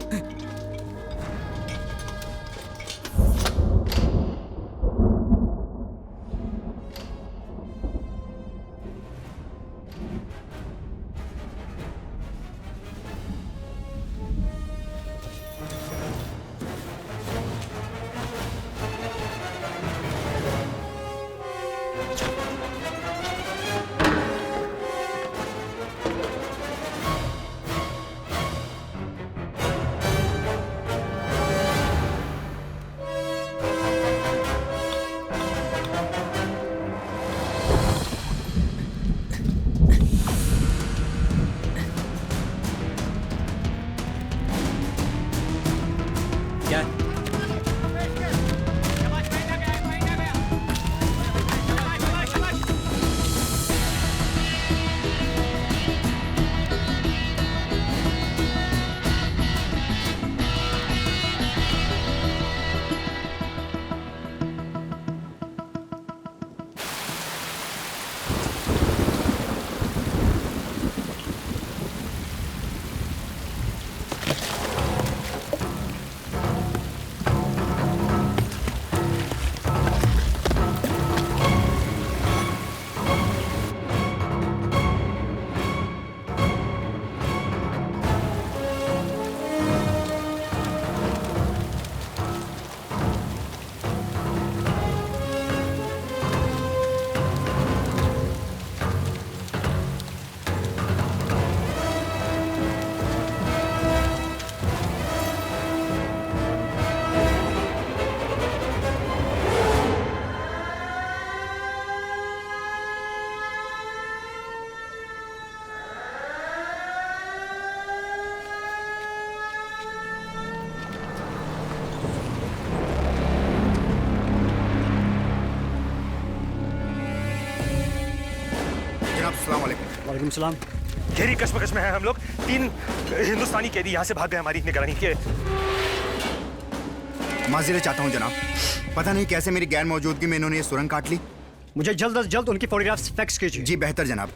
वालेकुम सलाम। गहरी कश्मकश में है हम लोग। 3 हिंदुस्तानी कैदी यहाँ से भाग गए हमारी निगरानी के। माज़ीरत चाहता हूँ जनाब, पता नहीं कैसे मेरी गैर मौजूदगी में इन्होंने ये सुरंग काट ली। मुझे जल्द अज जल्द उनकी फोटोग्राफ्स फैक्स कीजिए। जी बेहतर जनाब।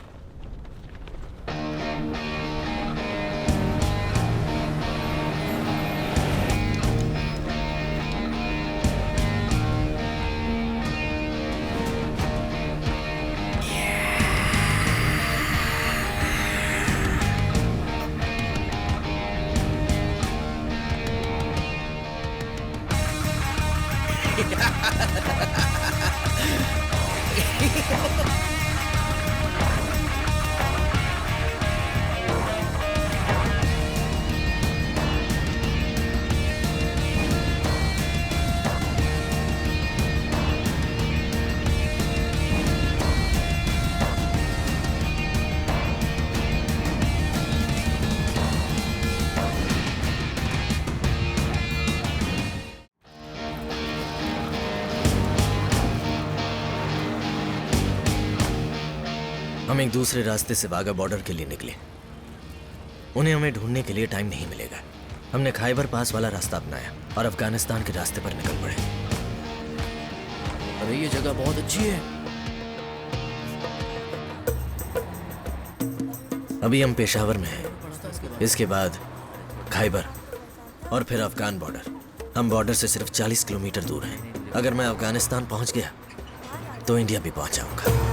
हम एक दूसरे रास्ते से वाघा बॉर्डर के लिए निकले। उन्हें हमें ढूंढने के लिए टाइम नहीं मिलेगा। हमने खाइबर पास वाला रास्ता अपनाया और अफगानिस्तान के रास्ते पर निकल पड़े। अरे ये जगह बहुत अच्छी है। अभी हम पेशावर में हैं, इसके बाद खाइबर और फिर अफगान बॉर्डर। हम बॉर्डर से सिर्फ 40 किलोमीटर दूर हैं। अगर मैं अफगानिस्तान पहुंच गया तो इंडिया भी पहुंच जाऊंगा।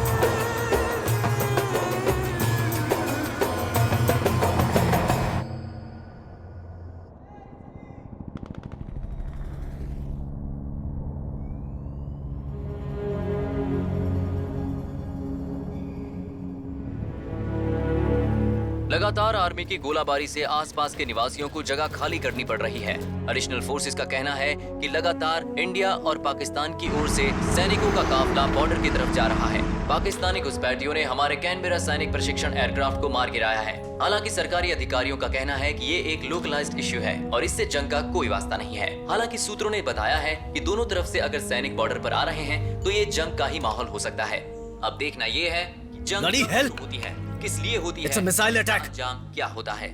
लगातार आर्मी की गोलाबारी से आसपास के निवासियों को जगह खाली करनी पड़ रही है। एडिशनल फोर्सेस का कहना है कि लगातार इंडिया और पाकिस्तान की ओर से सैनिकों का काफिला बॉर्डर की तरफ जा रहा है। पाकिस्तानी घुसपैठियों ने हमारे कैनबेरा सैनिक प्रशिक्षण एयरक्राफ्ट को मार गिराया है। हालांकि सरकारी अधिकारियों का कहना है कि ये एक लोकलाइज्ड इश्यू है और इससे जंग का कोई वास्ता नहीं है। हालांकि सूत्रों ने बताया है कि दोनों तरफ से अगर सैनिक बॉर्डर पर आ रहे हैं तो ये जंग का ही माहौल हो सकता है। अब देखना ये है कि जंग कब होती है, किस लिए होती है, मिसाइल अटैक, अंजाम क्या होता है।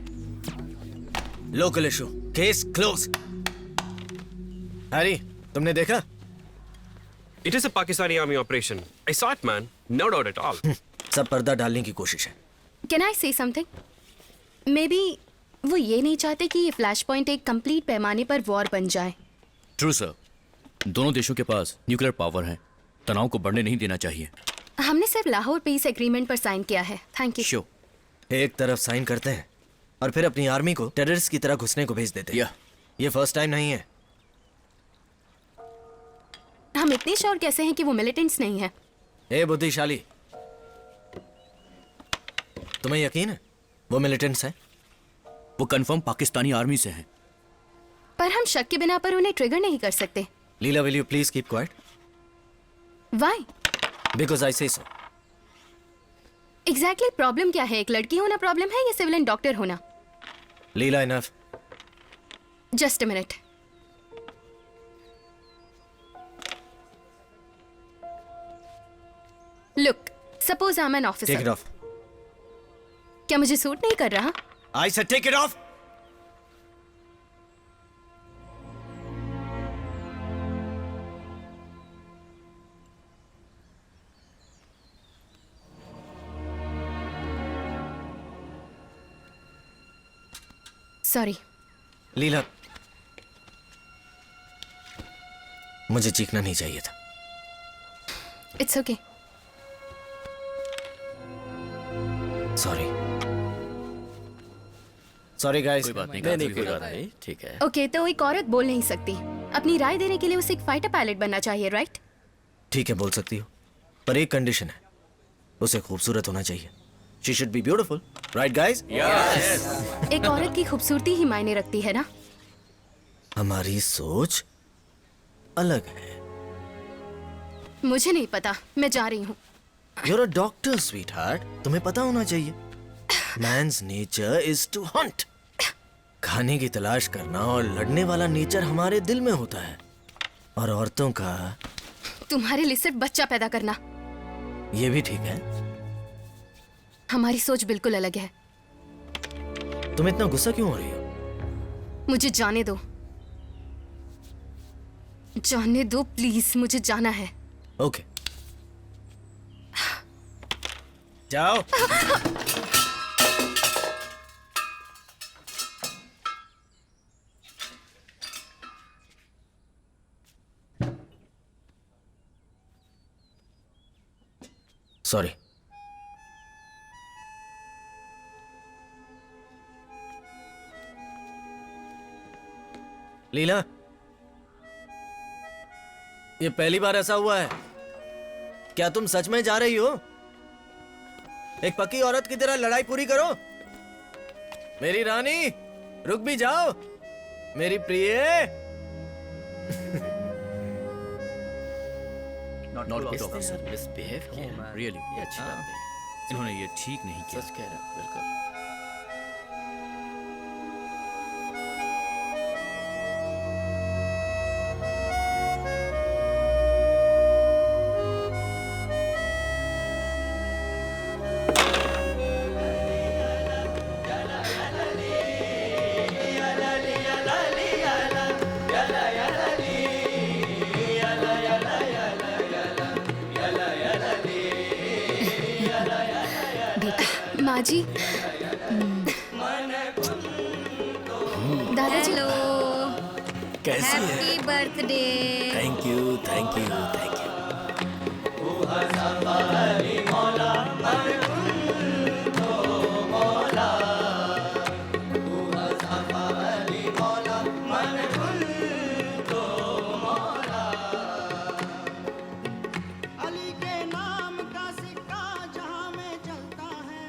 Local issue, case close. Harry, तुमने देखा? It is a Pakistani army operation. I saw it, man. No doubt at all. सब पर्दा डालने की कोशिश है। कैन आई से समथिंग? मे बी वो ये नहीं चाहते कि ये फ्लैश पॉइंट एक कंप्लीट पैमाने पर वॉर बन जाए। ट्रू सर, दोनों देशों के पास न्यूक्लियर पावर है, तनाव को बढ़ने नहीं देना चाहिए। हमने सिर्फ लाहौर पीस एग्रीमेंट पर साइन किया है। Thank you. शो एक तरफ साइन करते हैं और फिर अपनी आर्मी को टेररिस्ट की तरह घुसने को भेज देते हैं। ये फर्स्ट टाइम नहीं है। हम इतने श्योर कैसे हैं कि वो मिलिटेंट्स नहीं है? ए बुद्धिशाली, तुम्हें यकीन है वो मिलिटेंट्स हैं? वो कंफर्म पाकिस्तानी आर्मी से हैं। पर हम शक के बिना पर उन्हें ट्रिगर नहीं कर सकते। Leela, will you please keep quiet? Why? Because I say so. Exactly problem क्या है? एक लड़की होना प्रॉब्लम है या सिविलियन डॉक्टर होना? Leela, enough. Just a minute. Look, suppose I am an officer. Take it off. क्या मुझे सूट नहीं कर रहा? I said take it off. Sorry. Leela, मुझे चीखना नहीं चाहिए था। It's okay. Sorry. Sorry guys. कोई बात नहीं, कोई बात नहीं, ठीक है। ओके, तो एक औरत बोल नहीं सकती। अपनी राय देने के लिए उसे एक फाइटर पायलट बनना चाहिए, राइट? ठीक है, बोल सकती हो, पर एक कंडीशन है, उसे खूबसूरत होना चाहिए। She should be beautiful, right guys? Yes. एक औरत की खूबसूरती ही मायने रखती है ना? हमारी सोच अलग है। मुझे नहीं पता, मैं जा रही हूँ। You're a doctor, sweetheart. तुम्हें पता होना चाहिए। Man's nature is to hunt. खाने की तलाश करना और लड़ने वाला नेचर हमारे दिल में होता है, और औरतों का तुम्हारे लिए सिर्फ बच्चा पैदा करना। ये भी ठीक है। हमारी सोच बिल्कुल अलग है। तुम इतना गुस्सा क्यों हो रही हो? मुझे जाने दो, जाने दो प्लीज, मुझे जाना है। ओके, जाओ। सॉरी। लीला, ये पहली बार ऐसा हुआ है क्या? तुम सच में जा रही हो? एक पक्की औरत की तरह लड़ाई पूरी करो। मेरी रानी, रुक भी जाओ। मेरी प्रिय। मिसबिहेव किया, रियली ये अच्छी बात है। इन्होंने ये ठीक नहीं किया। सच कह रहा हूं, बिल्कुल। माँ जी, दादाजी। हेलो। कैसी है? Happy birthday. Thank you thank you thank you. Ali के नाम का सिक्का जहां में चलता है।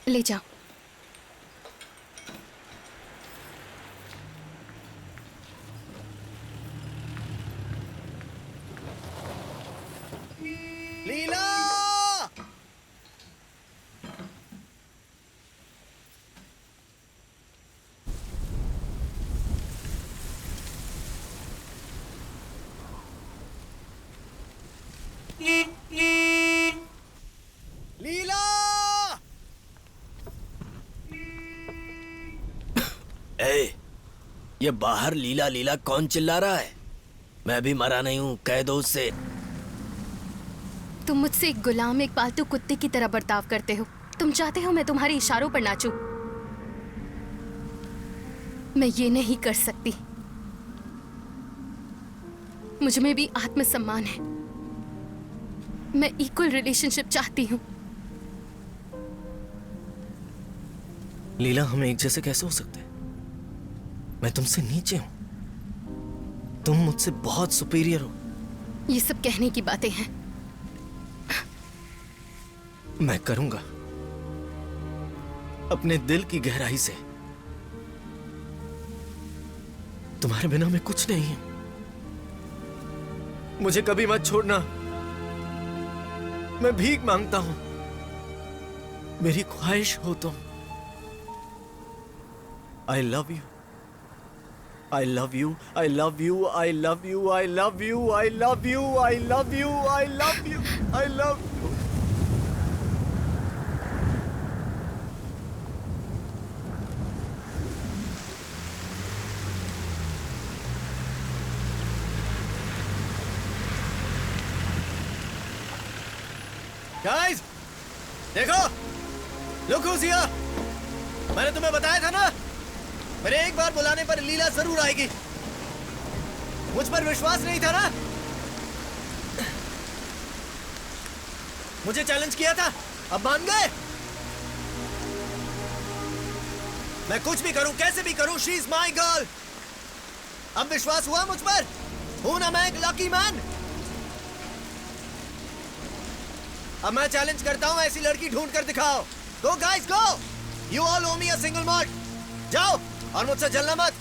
ले जाओ। लीला! लीला! ए, ये बाहर लीला लीला कौन चिल्ला रहा है? मैं भी मरा नहीं हूँ, कह दो उससे। तुम मुझसे एक गुलाम, एक पालतू कुत्ते की तरह बर्ताव करते हो। तुम चाहते हो मैं तुम्हारे इशारों पर नाचूं। मैं ये नहीं कर सकती। मुझ में भी आत्मसम्मान है। मैं इक्वल रिलेशनशिप चाहती हूँ। लीला, हम एक जैसे कैसे हो सकते हैं? मैं तुमसे नीचे हूं, तुम मुझसे बहुत सुपीरियर हो। ये सब कहने की बातें हैं। मैं करूंगा अपने दिल की गहराई से। तुम्हारे बिना मैं कुछ नहीं हूं। मुझे कभी मत छोड़ना। मैं भीख मांगता हूं, मेरी ख्वाहिश हो तुम। I love you. I love you. I love you. I love you. I love you. I love you. I love you. I love you. I love you. Guys, देखो, look who's here. मैंने तुम्हें बताया था ना, मेरे एक बार बुलाने पर लीला जरूर आएगी। मुझ पर विश्वास नहीं था ना? मुझे चैलेंज किया था, अब मान गए? मैं कुछ भी करूं, कैसे भी करूं, शी इज माई गर्ल। अब विश्वास हुआ मुझ पर? हूं ना मैं एक लकी मैन? अब मैं चैलेंज करता हूं, ऐसी लड़की ढूंढ कर दिखाओ। Go guys go, you all owe me a single malt। जाओ और मुझसे जलना मत।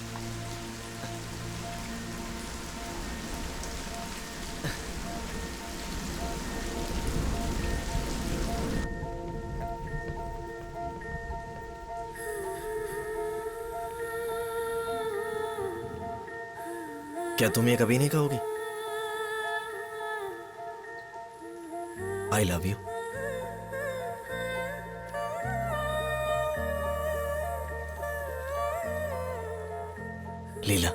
क्या तुम ये कभी नहीं कहोगी? I love you. लीला,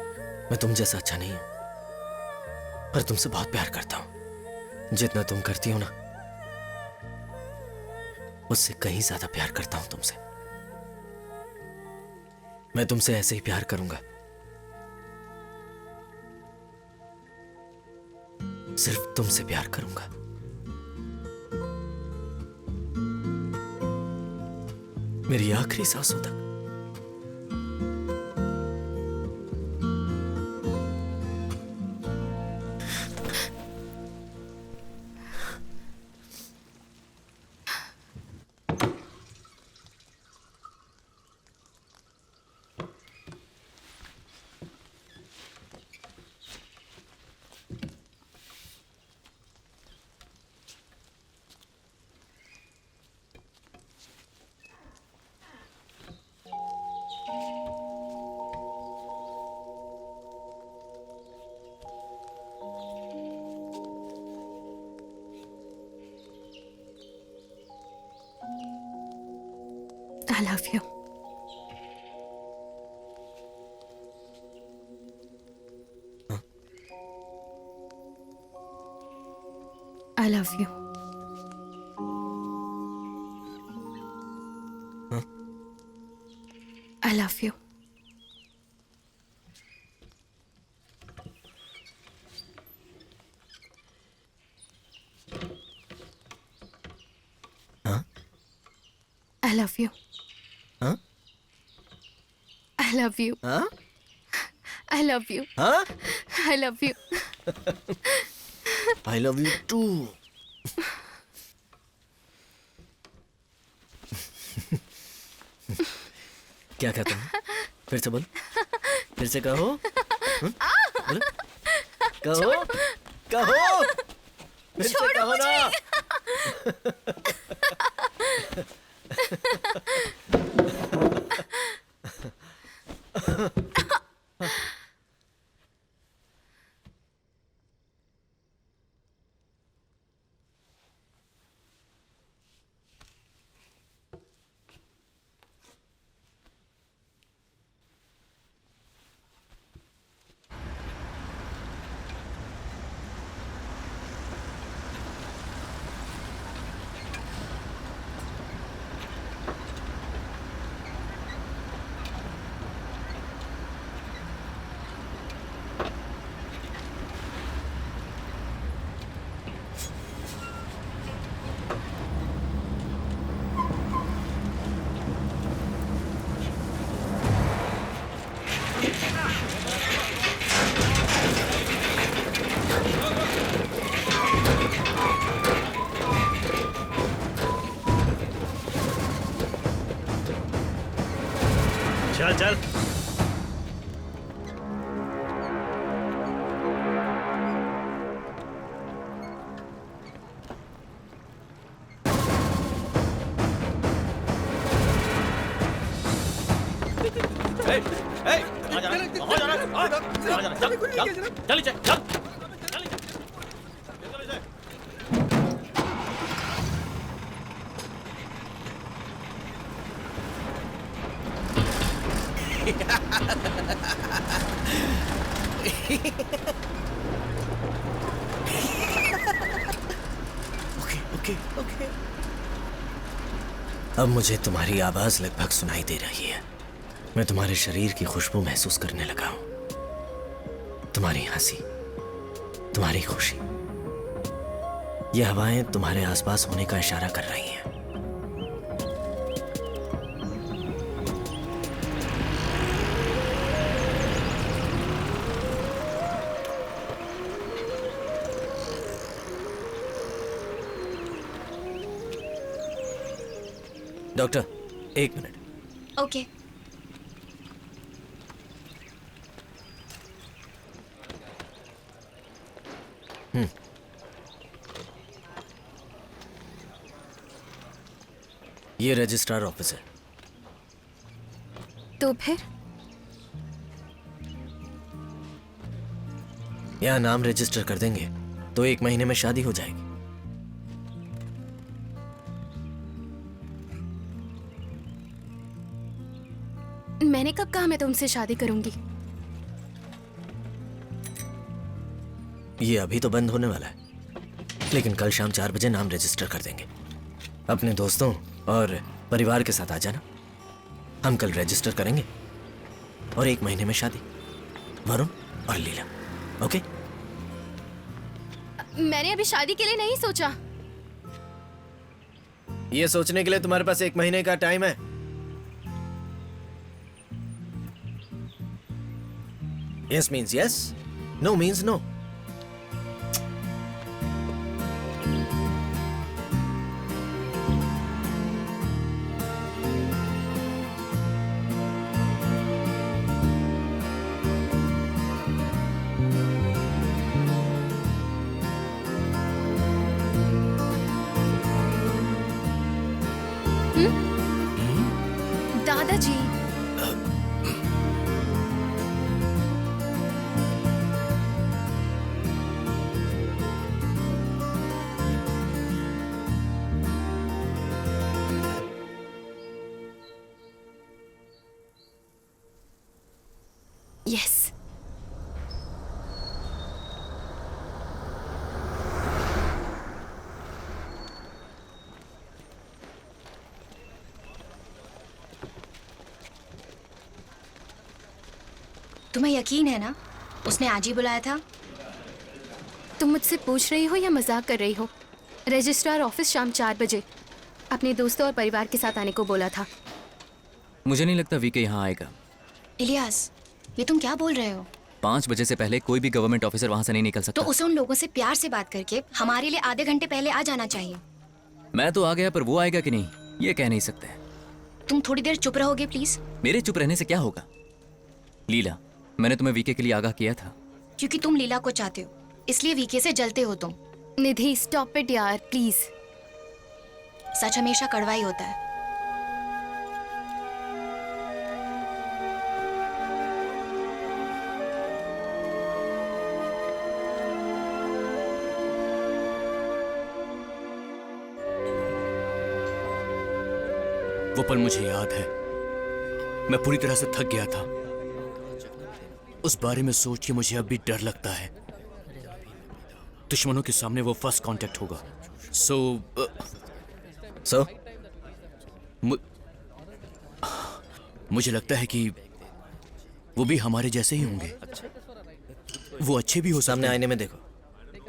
मैं तुम जैसा अच्छा नहीं हूं, पर तुमसे बहुत प्यार करता हूं। जितना तुम करती हो ना, उससे कहीं ज्यादा प्यार करता हूं तुमसे। मैं तुमसे ऐसे ही प्यार करूंगा, सिर्फ तुमसे प्यार करूंगा। मेरी आखिरी सांसों तक। I love you. I love you. I love you. हाँ? I love you. हाँ? I love you. हाँ? I love you. I love you too. क्या कहते हैं? फिर से बोल, फिर से कहो। बोलो। कहो, कहो, फिर से कहो ना। चल चल। अब मुझे तुम्हारी आवाज लगभग सुनाई दे रही है। मैं तुम्हारे शरीर की खुशबू महसूस करने लगा हूं। तुम्हारी हंसी, तुम्हारी खुशी, ये हवाएं तुम्हारे आसपास होने का इशारा कर रही हैं। डॉक्टर, एक मिनट। ओके। ये रजिस्ट्रार ऑफिस है। तो फिर यहाँ नाम रजिस्टर कर देंगे तो 1 महीने में शादी हो जाएगी। मैंने कब कहा मैं तुमसे शादी करूंगी? ये अभी तो बंद होने वाला है, लेकिन कल शाम 4 बजे नाम रजिस्टर कर देंगे। अपने दोस्तों और परिवार के साथ आ जाना। हम कल रजिस्टर करेंगे और 1 महीने में शादी, वरुण और लीला। ओके? मैंने अभी शादी के लिए नहीं सोचा। ये सोचने के लिए तुम्हारे पास 1 महीने का टाइम है। Yes means yes, no means no. दादाजी, यस। तुम्हें यकीन है ना उसने आज ही बुलाया था? तुम मुझसे पूछ रही हो या मजाक कर रही हो? रजिस्ट्रार ऑफिस शाम 4 बजे। अपने दोस्तों और परिवार के साथ आने को बोला था। मुझे नहीं लगता वीके यहाँ आएगा। इलियास, ये तुम क्या बोल रहे हो? 5 बजे से पहले कोई भी गवर्नमेंट ऑफिसर वहाँ से नहीं निकल तो सकता। उसे उन लोगों से प्यार से बात करके हमारे लिए आधे घंटे पहले आ जाना चाहिए। मैं तो आ गया, पर वो आएगा कि नहीं ये कह नहीं सकते। तुम थोड़ी देर चुप रहोगे प्लीज? मेरे चुप रहने से क्या होगा? लीला, मैंने तुम्हें वीके के लिए आगाह किया था। क्योंकि तुम लीला को चाहते हो, इसलिए वीके से जलते हो तुम। निधि स्टॉप इट यार प्लीज। सच हमेशा कड़वा ही होता है। वो पल मुझे याद है, मैं पूरी तरह से थक गया था। उस बारे में सोच के मुझे अब भी डर लगता है। दुश्मनों के सामने वो फर्स्ट कांटेक्ट होगा। सो मुझे लगता है कि वो भी हमारे जैसे ही होंगे। वो अच्छे भी हो सकते हैं। सामने आईने में देखो।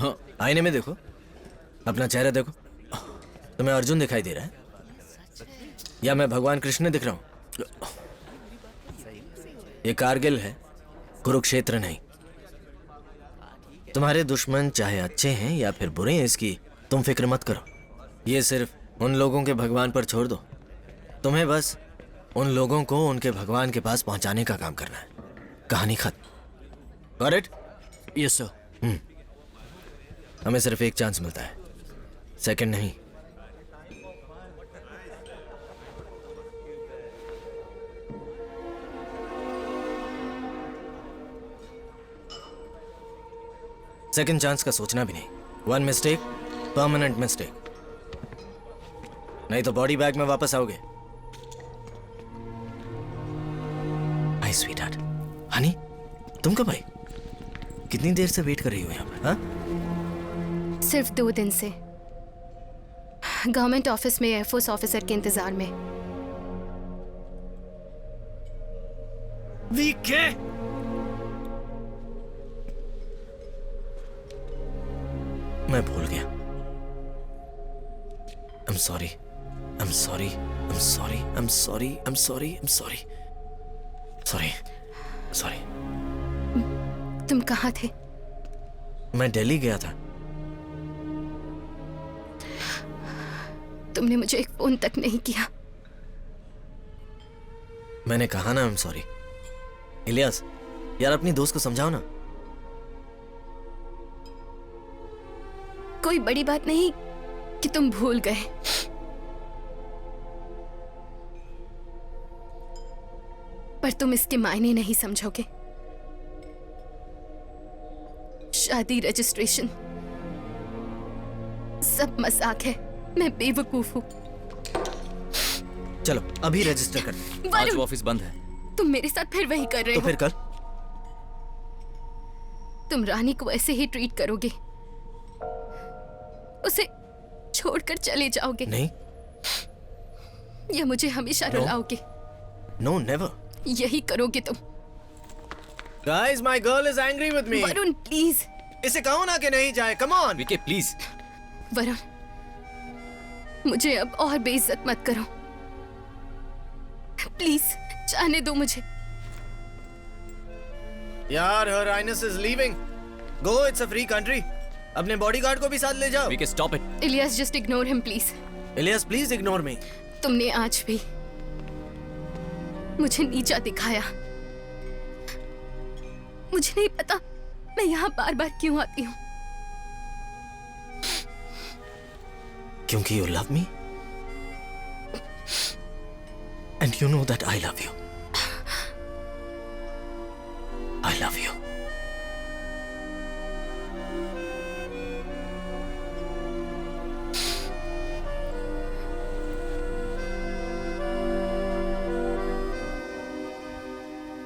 हाँ, आईने में देखो, अपना चेहरा देखो। तुम्हें अर्जुन दिखाई दे रहा है या मैं भगवान कृष्ण दिख रहा हूं? ये कारगिल है, कुरुक्षेत्र नहीं। तुम्हारे दुश्मन चाहे अच्छे हैं या फिर बुरे हैं, इसकी तुम फिक्र मत करो। ये सिर्फ उन लोगों के भगवान पर छोड़ दो। तुम्हें बस उन लोगों को उनके भगवान के पास पहुंचाने का काम करना है। कहानी खत्म। Got it? Yes sir. हमें सिर्फ एक चांस मिलता है, सेकंड नहीं। सेकंड चांस का सोचना भी नहीं। One mistake, permanent mistake. नहीं तो बॉडी बैग में वापस आओगे। हाय स्वीटहार्ट। हनी, तुम कब आई? कितनी देर से वेट कर रही हो यहाँ पर? हाँ? सिर्फ 2 दिन से गवर्नमेंट ऑफिस में एयरफोर्स ऑफिसर के इंतजार में। वीके, मैं भूल गया। I'm sorry. I'm sorry. I'm sorry. I'm sorry. I'm sorry. I'm sorry. Sorry. Sorry. तुम कहाँ थे? मैं दिल्ली गया था। तुमने मुझे एक फोन तक नहीं किया। मैंने कहा ना I'm sorry. इलियास, यार अपनी दोस्त को समझाओ ना। कोई बड़ी बात नहीं कि तुम भूल गए। पर तुम इसके मायने नहीं समझोगे। शादी, रजिस्ट्रेशन सब मजाक है। मैं बेवकूफ हूँ। चलो अभी रजिस्टर कर दे। आज वो ऑफिस बंद है। तुम मेरे साथ फिर वही कर रहे तो हो। फिर कल? तुम रानी को ऐसे ही ट्रीट करोगे? उसे छोड़कर चले जाओगे? नहीं। या मुझे हमेशा रुलाओगे? No, never. यही करोगे तुम। Guys, my girl is angry with me. Varun please. इसे कहो ना कि नहीं जाए। Come on. VK please. Varun, मुझे अब और बेइज्जत मत करो प्लीज। जाने दो मुझे। यार, her highness is leaving. Go, it's a free country. अपने बॉडीगार्ड को भी साथ ले जाओ। VK stop it. Ilyas, just ignore him please. Ilyas, please ignore me. तुमने आज भी मुझे नीचा दिखाया। मुझे नहीं पता मैं यहाँ बार बार क्यों आती हूँ। क्योंकि you love me and you know that I love you. I love you.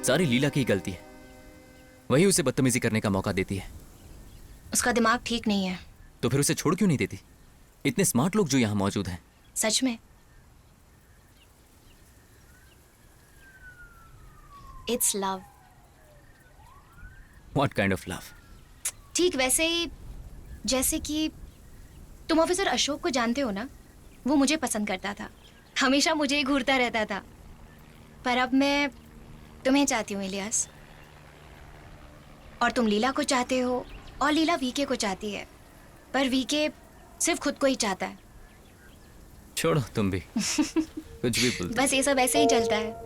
सारी लीला की गलती है। वही उसे बदतमीजी करने का मौका देती है। उसका दिमाग ठीक नहीं है। तो फिर उसे छोड़ क्यों नहीं देती? इतने स्मार्ट लोग जो यहाँ मौजूद हैं। सच में it's love. What kind of love? ठीक वैसे ही जैसे कि तुम ऑफिसर अशोक को जानते हो ना? वो मुझे पसंद करता था, हमेशा मुझे ही घूरता रहता था। पर अब मैं तुम्हें चाहती हूँ इलियास, और तुम लीला को चाहते हो, और लीला वीके को चाहती है, पर वीके सिर्फ खुद को ही चाहता है। छोड़ो तुम भी कुछ भी बोलते। बस ये सब ऐसे ही चलता है।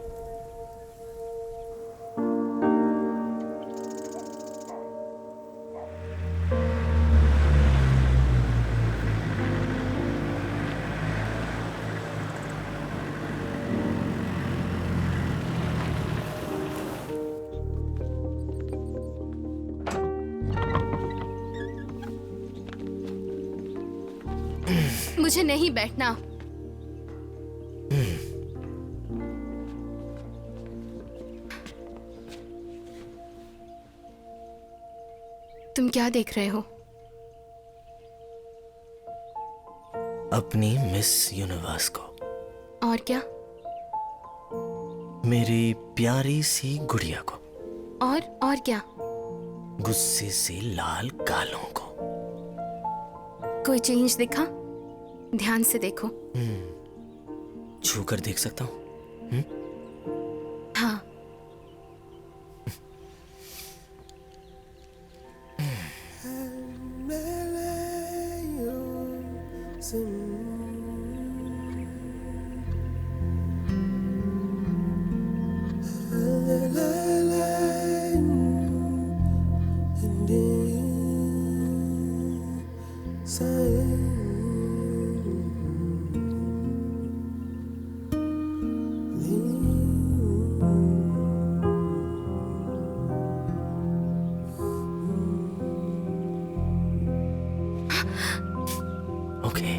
मुझे नहीं बैठना। तुम क्या देख रहे हो? अपनी मिस यूनिवर्स को। और क्या? मेरी प्यारी सी गुड़िया को। और क्या? गुस्से से लाल गालों को। कोई चेंज दिखा? ध्यान से देखो। छू कर देख सकता हूँ? हाँ। Okay.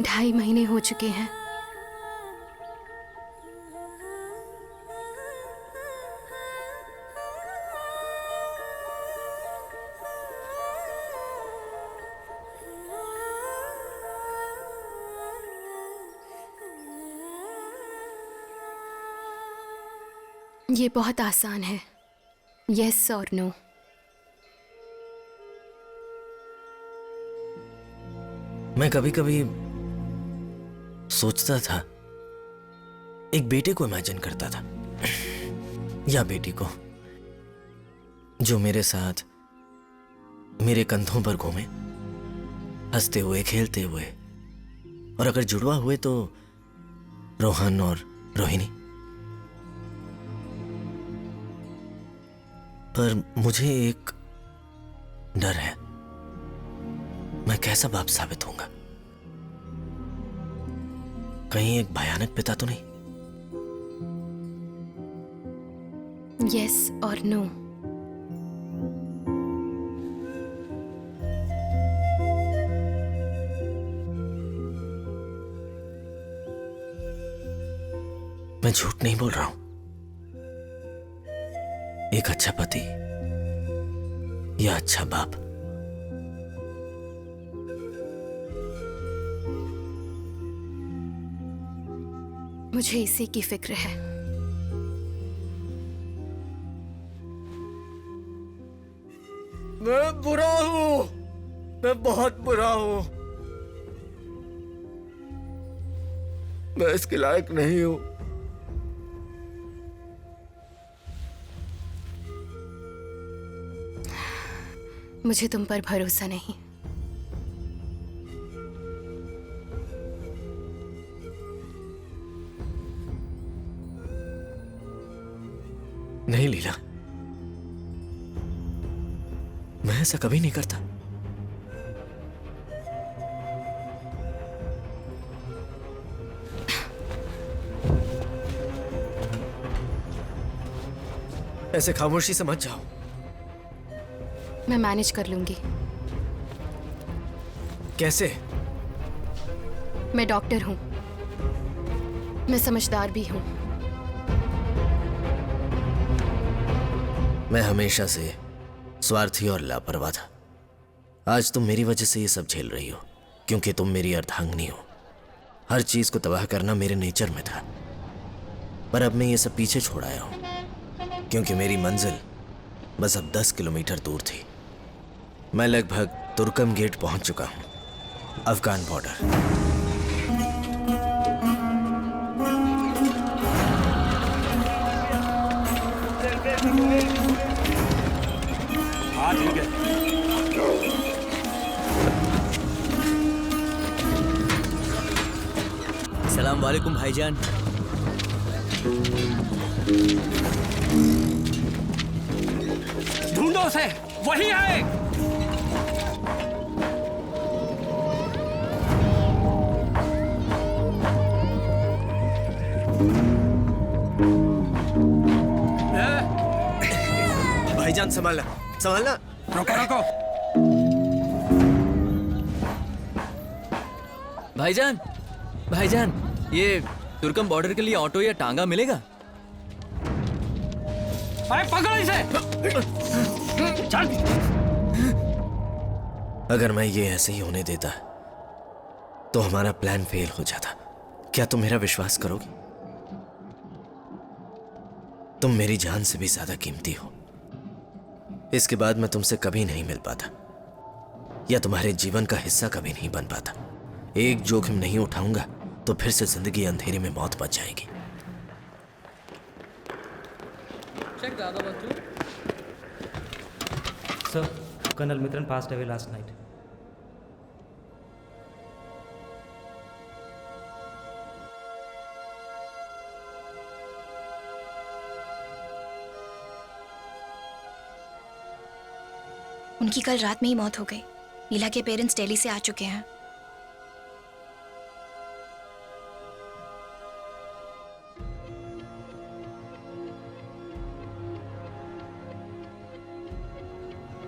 ढाई महीने हो चुके हैं। ये बहुत आसान है, यस और नो। मैं कभी कभी सोचता था, एक बेटे को इमेजिन करता था, या बेटी को, जो मेरे साथ मेरे कंधों पर घूमे, हंसते हुए खेलते हुए, और अगर जुड़वा हुए तो रोहन और रोहिणी। पर मुझे एक डर है, मैं कैसा बाप साबित होऊंगा? कहीं एक भयानक पिता तो नहीं? यस और नो। मैं झूठ नहीं बोल रहा हूं। एक अच्छा पति या अच्छा बाप। मुझे इसी की फिक्र है। मैं बुरा हूं, मैं बहुत बुरा हूं। मैं इसके लायक नहीं हूं। मुझे तुम पर भरोसा नहीं। नहीं लीला, मैं ऐसा कभी नहीं करता। ऐसे खामोशी से मत जाओ। मैं मैनेज कर लूंगी। कैसे? मैं डॉक्टर हूं, मैं समझदार भी हूं। मैं हमेशा से स्वार्थी और लापरवाह था। आज तुम मेरी वजह से ये सब झेल रही हो, क्योंकि तुम मेरी अर्धांगिनी हो। हर चीज को तबाह करना मेरे नेचर में था, पर अब मैं ये सब पीछे छोड़ आया हूं, क्योंकि मेरी मंजिल बस अब 10 किलोमीटर दूर थी। मैं लगभग तुर्कम गेट पहुंच चुका हूं, अफगान बॉर्डर। हाँ ठीक है। सलाम वालेकुम भाईजान। ढूंढो उसे, वही है। भाईजान संभालना, संभालना। रोको रोको। भाईजान, भाईजान, ये तुर्कम बॉर्डर के लिए ऑटो या टांगा मिलेगा? अरे पकड़ो इसे। चल। अगर मैं ये ऐसे ही होने देता तो हमारा प्लान फेल हो जाता। क्या तुम मेरा विश्वास करोगे? तुम मेरी जान से भी ज्यादा कीमती हो। इसके बाद मैं तुमसे कभी नहीं मिल पाता, या तुम्हारे जीवन का हिस्सा कभी नहीं बन पाता। एक जोखिम नहीं उठाऊंगा तो फिर से जिंदगी अंधेरे में मौत बच जाएगी। Sir, Colonel Mitran passed away last night. उनकी कल रात में ही मौत हो गई। लीला के पेरेंट्स दिल्ली से आ चुके हैं।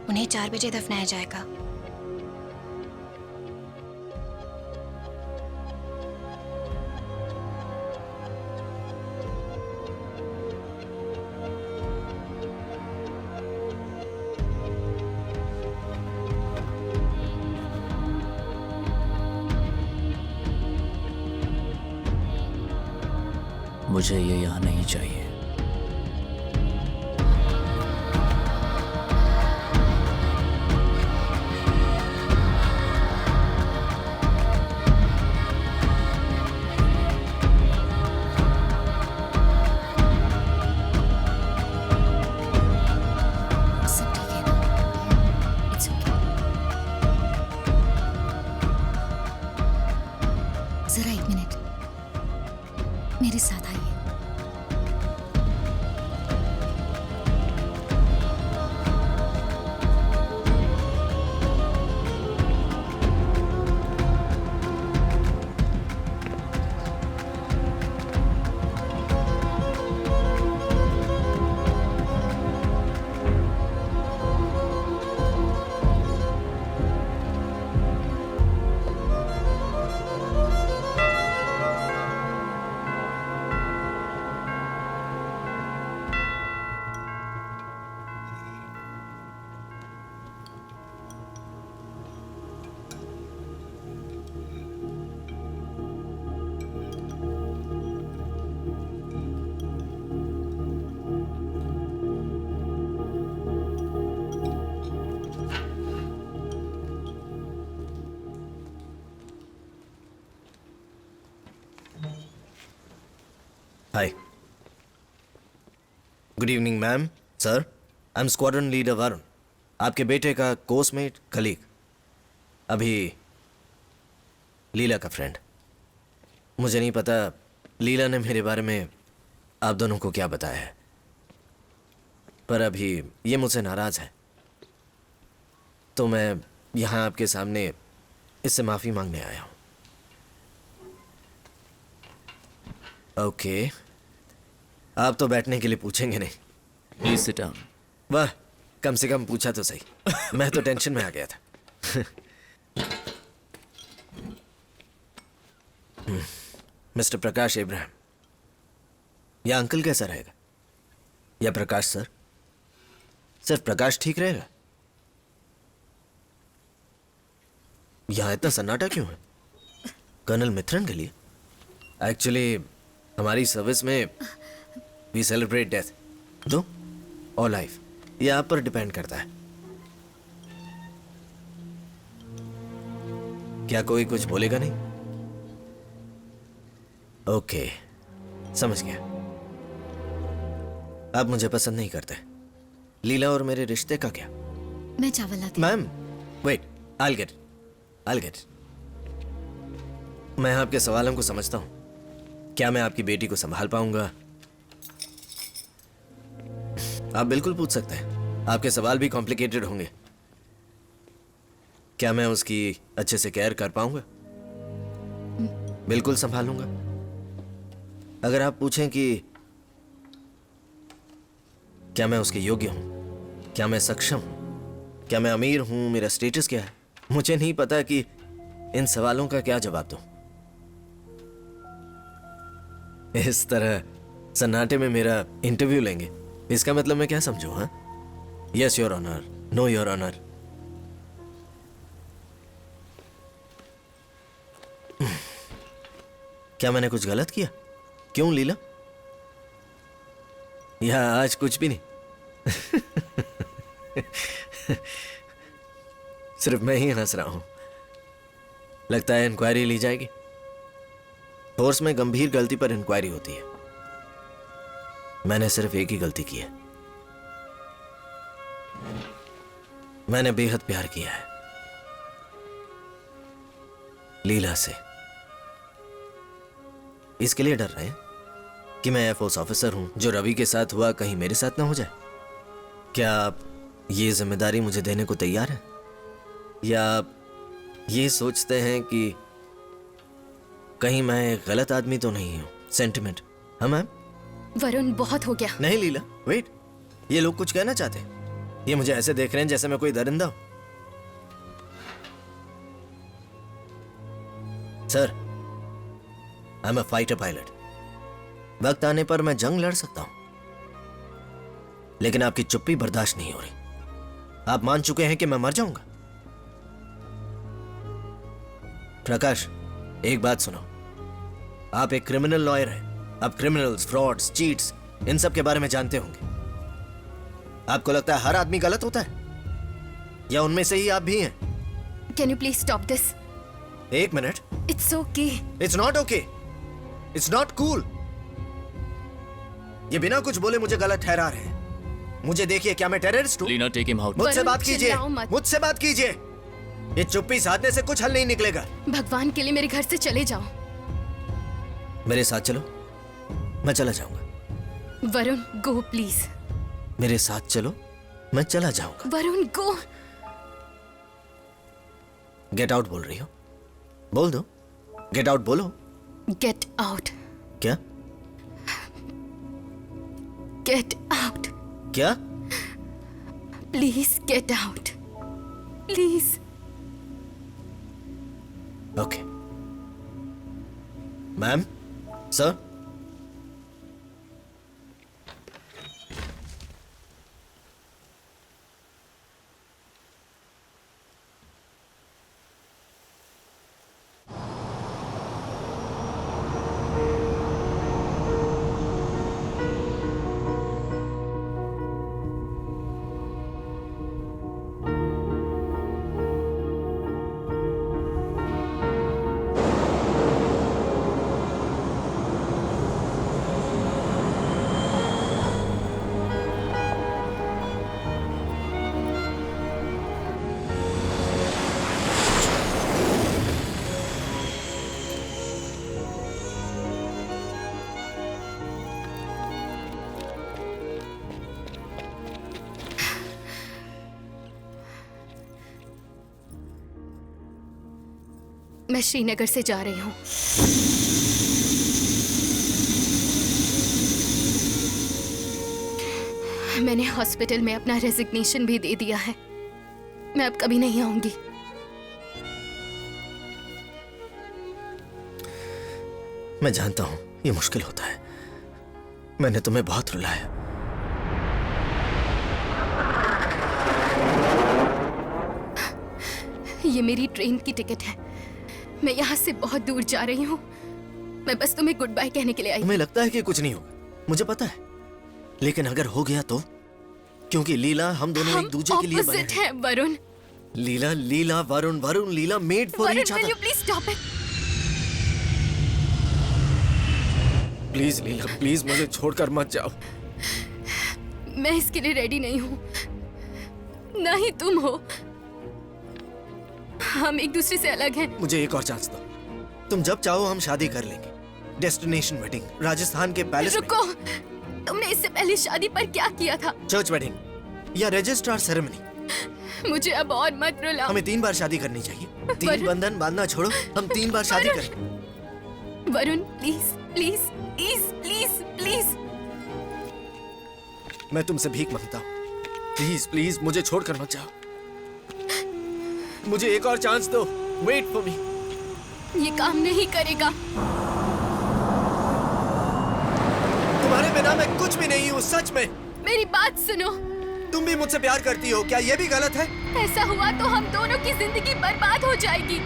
उन्हें 4 बजे दफनाया जाएगा। मुझे ये यहाँ नहीं चाहिए। जरा 1 मिनट मेरे साथ आइए। Hi, good evening ma'am, sir. I am squadron leader Varun, आपके बेटे का कोर्समेट, कलीग, अभी लीला का फ्रेंड। मुझे नहीं पता लीला ने मेरे बारे में आप दोनों को क्या बताया है, पर अभी ये मुझसे नाराज है, तो मैं यहाँ आपके सामने इससे माफ़ी मांगने आया हूँ। ओके, आप तो बैठने के लिए पूछेंगे नहीं। Please sit down. वाह, कम से कम पूछा तो सही। मैं तो टेंशन में आ गया था। मिस्टर प्रकाश इब्राहिम, या अंकल कैसा रहेगा, या प्रकाश सर? सर प्रकाश ठीक रहेगा? यहाँ इतना सन्नाटा क्यों है? कर्नल मिथुन के लिए? एक्चुअली हमारी सर्विस में वी सेलिब्रेट डेथ दो और लाइफ, ये आप पर डिपेंड करता है। क्या कोई कुछ बोलेगा नहीं? ओके, समझ गया। आप मुझे पसंद नहीं करते। लीला और मेरे रिश्ते का क्या? मैं चावल लाती। Ma'am wait, I'll get it। मैं आपके सवालों को समझता हूं। क्या मैं आपकी बेटी को संभाल पाऊंगा? आप बिल्कुल पूछ सकते हैं। आपके सवाल भी कॉम्प्लिकेटेड होंगे। क्या मैं उसकी अच्छे से केयर कर पाऊंगा? बिल्कुल संभालूंगा। अगर आप पूछें कि क्या मैं उसके योग्य हूं, क्या मैं सक्षम हूं, क्या मैं अमीर हूं, मेरा स्टेटस क्या है, मुझे नहीं पता कि इन सवालों का क्या जवाब दूं। इस तरह सन्नाटे में मेरा इंटरव्यू लेंगे, इसका मतलब मैं क्या समझूं? हाँ, yes your honour, no your honour. क्या मैंने कुछ गलत किया? क्यों लीला? या आज कुछ भी नहीं? सिर्फ मैं ही हंस रहा हूं। लगता है इंक्वायरी ली जाएगी। फोर्स में गंभीर गलती पर इंक्वायरी होती है। मैंने सिर्फ एक ही गलती की है। मैंने बेहद प्यार किया है लीला से। इसके लिए डर रहे हैं कि मैं एयरफोर्स ऑफिसर हूं, जो रवि के साथ हुआ कहीं मेरे साथ ना हो जाए। क्या आप ये जिम्मेदारी मुझे देने को तैयार हैं, या आप ये सोचते हैं कि कहीं मैं गलत आदमी तो नहीं हूं? सेंटिमेंट, हाँ मैम? वरुण, बहुत हो गया। नहीं लीला, वेट, ये लोग कुछ कहना चाहते हैं। ये मुझे ऐसे देख रहे हैं जैसे मैं कोई दरिंदा हूं। Sir, I am a fighter pilot. वक्त आने पर मैं जंग लड़ सकता हूं, लेकिन आपकी चुप्पी बर्दाश्त नहीं हो रही। आप मान चुके हैं कि मैं मर जाऊंगा। प्रकाश, एक बात सुनो। आप एक क्रिमिनल लॉयर हैं। आप क्रिमिनल्स, फ्रॉड्स, चीट्स, इन सब के बारे में जानते होंगे। आपको लगता है हर आदमी गलत होता है, या उनमें से ही आप भी हैं? Can you please stop this? एक minute. It's okay. It's not okay. It's not cool. ये बिना कुछ बोले मुझे गलत ठहरा रहे हैं। मुझे देखिए, क्या मैं टेररिस्ट हूं? Leena, take him out. मुझसे बात कीजिए, मुझसे बात कीजिए। ये चुप्पी साधने से कुछ हल नहीं निकलेगा। भगवान के लिए मेरे घर से चले जाओ। मेरे साथ चलो, मैं चला जाऊंगा। Varun, go please. मेरे साथ चलो, मैं चला जाऊंगा। वरुण, गो। गेट आउट बोल रही हो? बोल दो, गेट आउट बोलो। Get out. क्या? Get out. क्या? Please get out, please. Okay ma'am, sir. मैं श्रीनगर से जा रही हूँ। मैंने हॉस्पिटल में अपना रेजिग्नेशन भी दे दिया है। मैं अब कभी नहीं आऊंगी। मैं जानता हूं ये मुश्किल होता है। मैंने तुम्हें बहुत रुलाया। ये मेरी ट्रेन की टिकट है। मैं यहाँ से बहुत दूर जा रही हूँ। मैं बस तुम्हें गुड बाय कहने के लिए आई। तुम्हें लगता है कि कुछ नहीं होगा, मुझे पता है, लेकिन अगर हो गया तो? क्योंकि लीला, हम दोनों एक दूसरे के लिए बने हैं Varun. Leela, Leela, Varun, Varun, Leela, made for each other. Please stop it. Please Leela, please मुझे छोड़कर मत जाओ। मैं इसके लिए रेडी नहीं हूँ, ना ही तुम हो। हम एक दूसरे से अलग हैं। मुझे एक और चांस दो। तुम जब चाहो हम शादी कर लेंगे। डेस्टिनेशन वेडिंग, राजस्थान के पैलेस में। रुको, तुमने इससे पहले शादी पर क्या किया था? चर्च वेडिंग या रजिस्ट्रार सेरेमनी। मुझे अब और मत रुलाओ। हमें 3 बार शादी करनी चाहिए। 3 बंधन बांधना छोड़ो, हम 3 बार शादी करें। Varun, please please please please please. मैं तुमसे भीख मांगता हूँ, प्लीज प्लीज मुझे छोड़कर मत जाओ। मुझे एक और चांस दो। Wait for me. ये काम नहीं करेगा। तुम्हारे बिना मैं कुछ भी नहीं हूँ, सच में। मेरी बात सुनो। तुम भी मुझसे प्यार करती हो, क्या ये भी गलत है? ऐसा हुआ तो हम दोनों की जिंदगी बर्बाद हो जाएगी।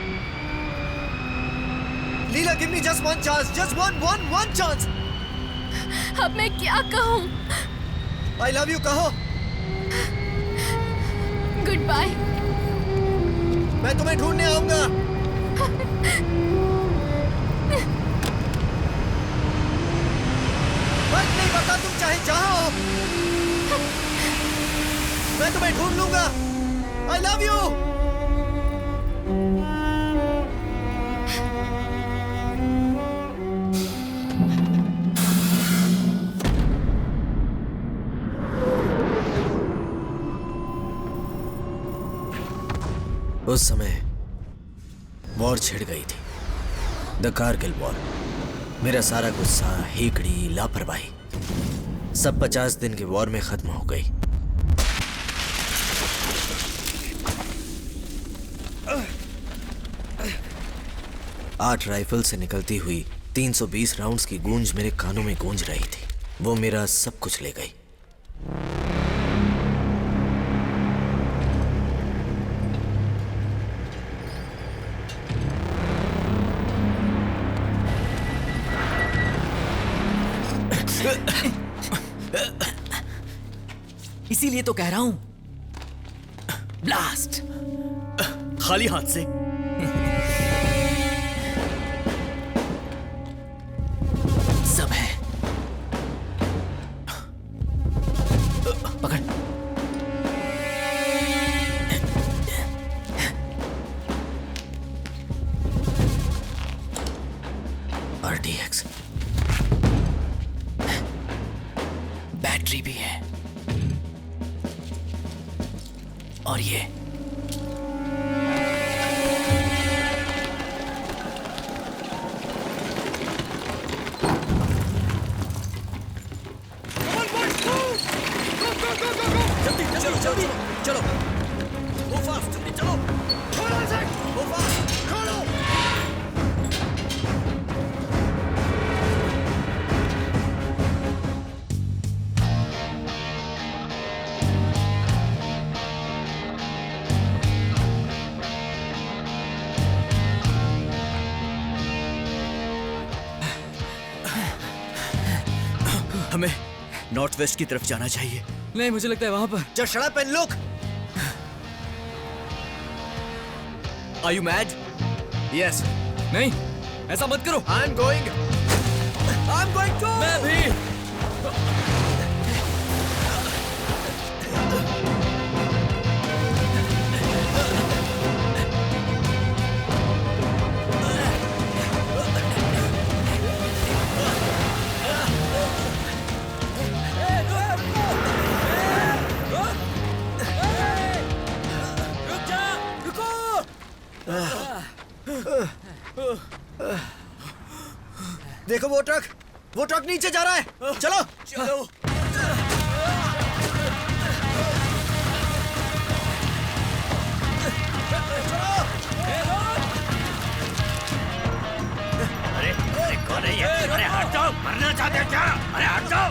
लीला, give me just one chance, just one chance. अब मैं क्या कहूँ? I love you कहो। Goodbye. मैं तुम्हें ढूंढने आऊंगा। फर्क नहीं पड़ता, तुम चाहे जहां हो, मैं तुम्हें ढूंढ लूंगा। I love you. उस समय वॉर छिड़ गई थी, द कारगिल वॉर। मेरा सारा गुस्सा, हेकड़ी, लापरवाही सब 50 दिन के वॉर में खत्म हो गई। आठ राइफल से निकलती हुई 320 राउंड्स की गूंज मेरे कानों में गूंज रही थी। वो मेरा सब कुछ ले गई। इसीलिए तो कह रहा हूं, ब्लास्ट। खाली हाथ से सब है। पकड़। RTX बैटरी भी है, और ये चलो चलो चलो, गो फास्ट, जल्दी चलो, गो फास्ट, चलो। हमें नॉर्थ वेस्ट की तरफ जाना चाहिए। नहीं, मुझे लगता है वहां पर। Just shut up and look. Are you mad? Yes. नहीं, ऐसा मत करो। I'm going to. मैं भी। देखो वो ट्रक नीचे जा रहा है। चलो चलो। अरे कौन है ये? अरे हट जाओ, मरना चाहते हो क्या? अरे हट जाओ।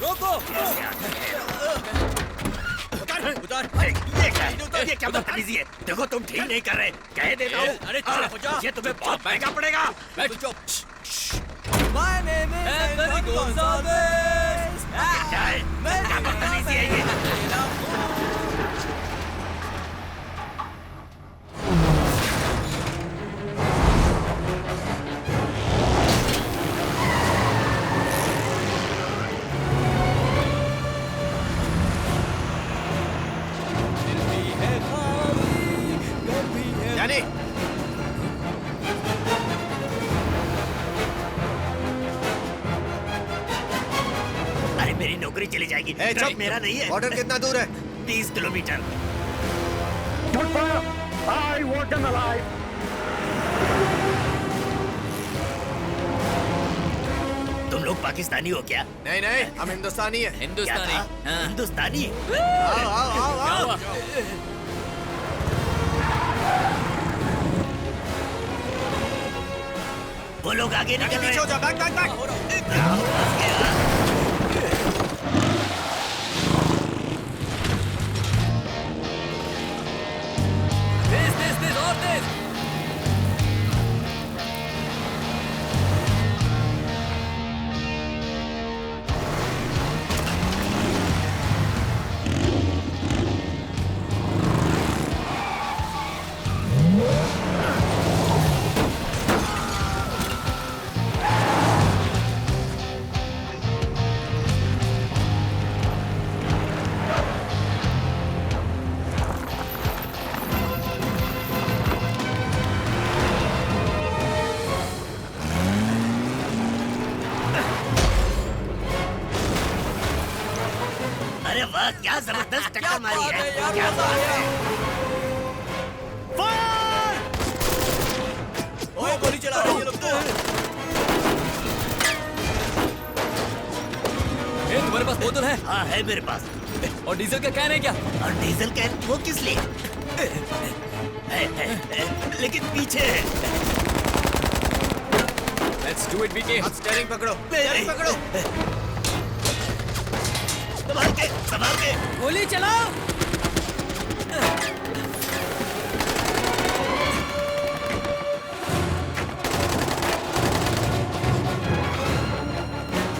रोको। उतार। ये क्या है? ये क्या बदतमीजी है? देखो तुम ठीक नहीं कर रहे, कह देता हूँ। अरे चुप हो जाओ, ये तुम्हें बहुत महंगा पड़ेगा। My name is Anthony Gonsalves. क्या है? क्या बदतमीजी है ये? यानी अरे मेरी नौकरी चली जाएगी। ट्रक मेरा नहीं है। बॉर्डर कितना दूर है? 30 kilometre. I want them alive. तुम लोग पाकिस्तानी हो क्या? नहीं नहीं, हम हिंदुस्तानी हैं। हिंदुस्तानी? हाँ। हिंदुस्तानी? आओ आओ आओ आओ। वो लोग आगे निकल रहे हैं। पीछे हो जा, बैक बैक बैक। तेज और तेज। अरे वाह, क्या जबरदस्त टक्कर मारी है। क्या बात है। ओए गोली चला रहे हैं ये लोग तो। तुम्हारे पास बोतल है? हाँ है मेरे पास। और डीजल का कैन है क्या? और डीजल कैन वो किस लिए? है, लेकिन पीछे है। Let's do it, VK. अब स्टीयरिंग पकड़ो, स्टीयरिंग पकड़ो। संभाल के गोली चलाओ।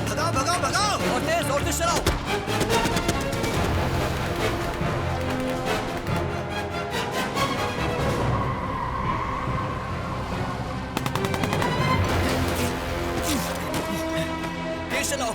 भगाओ भगाओ भगाओ। और तेज चलाओ। तेज चलाओ।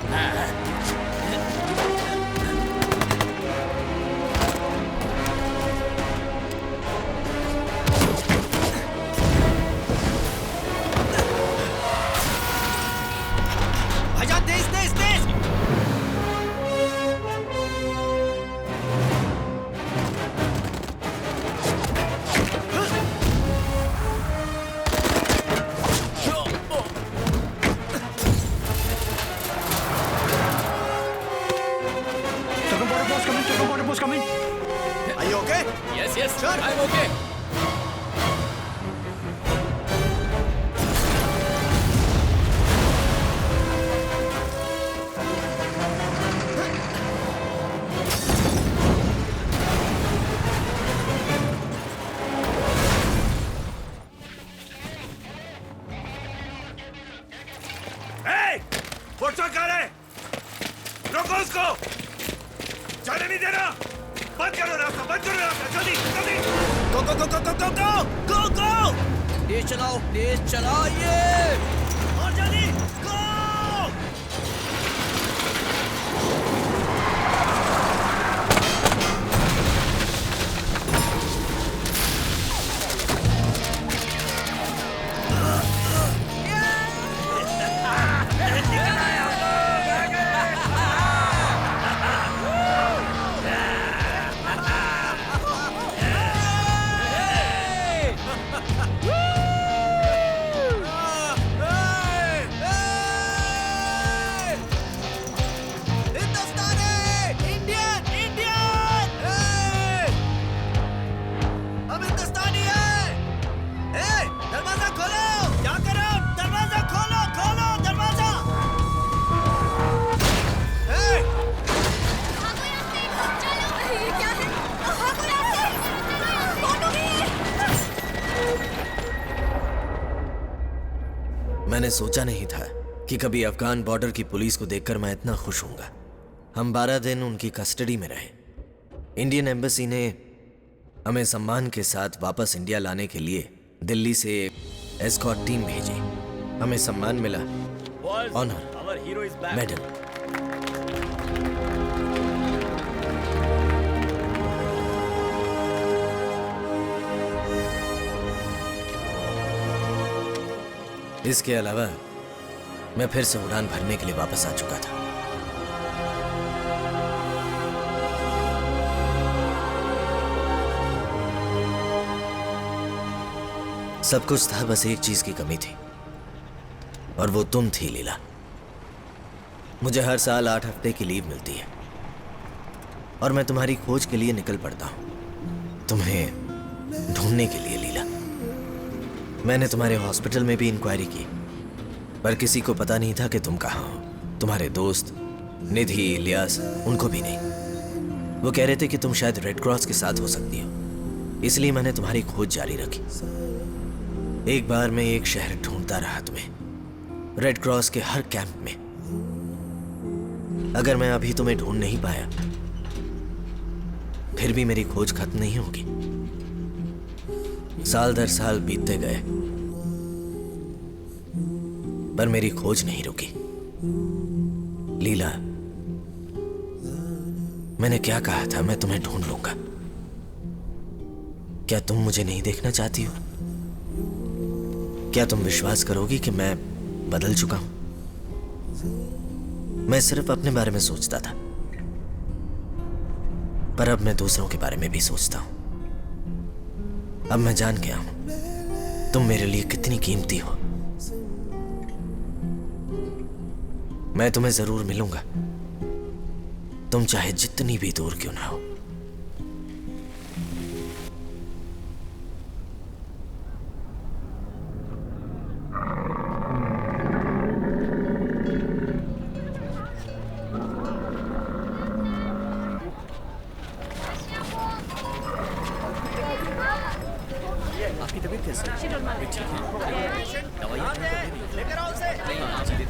Yes, sure. I'm okay. रोको उसको, जाने नहीं देना। बंद करो रास्ता, बंद करो रास्ता, जल्दी जल्दी। गो गो गो गो गो गो गो गो गो। तेज चलाओ ये। और जल्दी गो। मैंने सोचा नहीं था कि कभी अफगान बॉर्डर की पुलिस को देखकर मैं इतना खुश हूंगा। हम 12 दिन उनकी कस्टडी में रहे। इंडियन एम्बेसी ने हमें सम्मान के साथ वापस इंडिया लाने के लिए दिल्ली से एक एस्कॉर्ट टीम भेजी। हमें सम्मान मिला, ऑनर, मेडल। इसके अलावा मैं फिर से उड़ान भरने के लिए वापस आ चुका था। सब कुछ था, बस एक चीज की कमी थी और वो तुम थी लीला। मुझे हर साल 8 हफ्ते की लीव मिलती है और मैं तुम्हारी खोज के लिए निकल पड़ता हूं, तुम्हें ढूंढने के लिए लीला। मैंने तुम्हारे हॉस्पिटल में भी इंक्वायरी की, पर किसी को पता नहीं था कि तुम कहाँ हो। तुम्हारे दोस्त निधि, इलियास, उनको भी नहीं। वो कह रहे थे कि तुम शायद रेड क्रॉस के साथ हो सकती हो, इसलिए मैंने तुम्हारी खोज जारी रखी। एक बार मैं एक शहर ढूंढता रहा तुम्हें, रेड क्रॉस के हर कैंप में। अगर मैं अभी तुम्हें ढूंढ नहीं पाया, फिर भी मेरी खोज खत्म नहीं होगी। साल दर साल बीतते गए, पर मेरी खोज नहीं रुकी। लीला, मैंने क्या कहा था, मैं तुम्हें ढूंढ लूंगा। क्या तुम मुझे नहीं देखना चाहती हो? क्या तुम विश्वास करोगी कि मैं बदल चुका हूं? मैं सिर्फ अपने बारे में सोचता था, पर अब मैं दूसरों के बारे में भी सोचता हूं। अब मैं जान गया हूं तुम मेरे लिए कितनी कीमती हो। मैं तुम्हें जरूर मिलूंगा, तुम चाहे जितनी भी दूर क्यों ना हो। आपकी तबीयत कैसी है? ठीक है। दवाइयाँ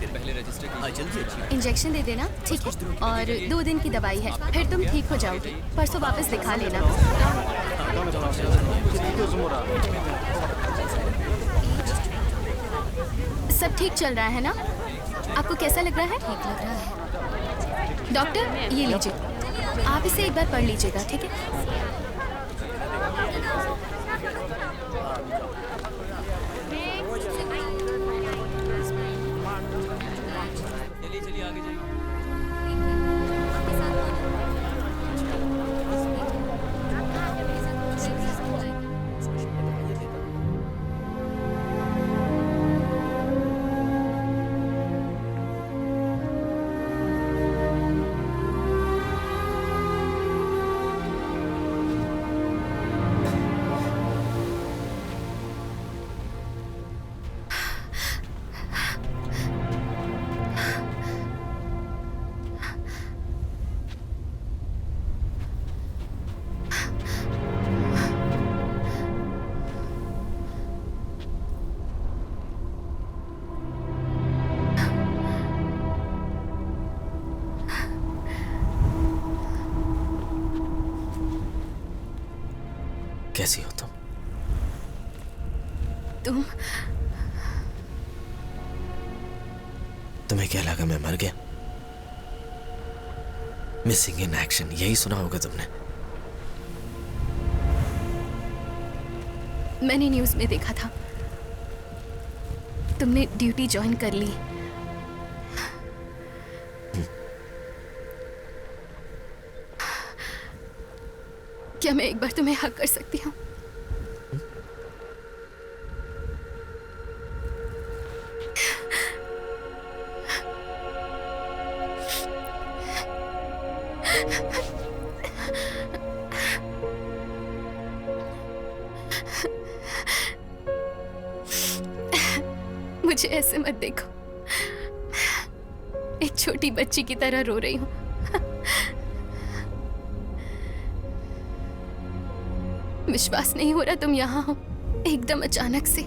पहले रजिस्टर कीजिए। जल्दी इंजेक्शन दे देना, ठीक है? और 2 दिन की दवाई है, फिर तुम ठीक हो जाओगे। परसों वापस दिखा लेना। सब ठीक चल रहा है ना? आपको कैसा लग रहा है? ठीक लग रहा है। डॉक्टर, ये लीजिए, आप इसे एक बार पढ़ लीजिएगा, ठीक है? चलिए आगे जाइए। कैसी हो तुम? तुम्हें क्या लगा मैं मर गया? मिसिंग इन एक्शन, यही सुना होगा तुमने। मैंने न्यूज़ में देखा था, तुमने ड्यूटी ज्वाइन कर ली। क्या मैं एक बार तुम्हें हक कर सकती हूँ? मुझे ऐसे मत देखो, एक छोटी बच्ची की तरह रो रही हूँ। विश्वास नहीं हो रहा तुम यहाँ हो, एकदम अचानक से।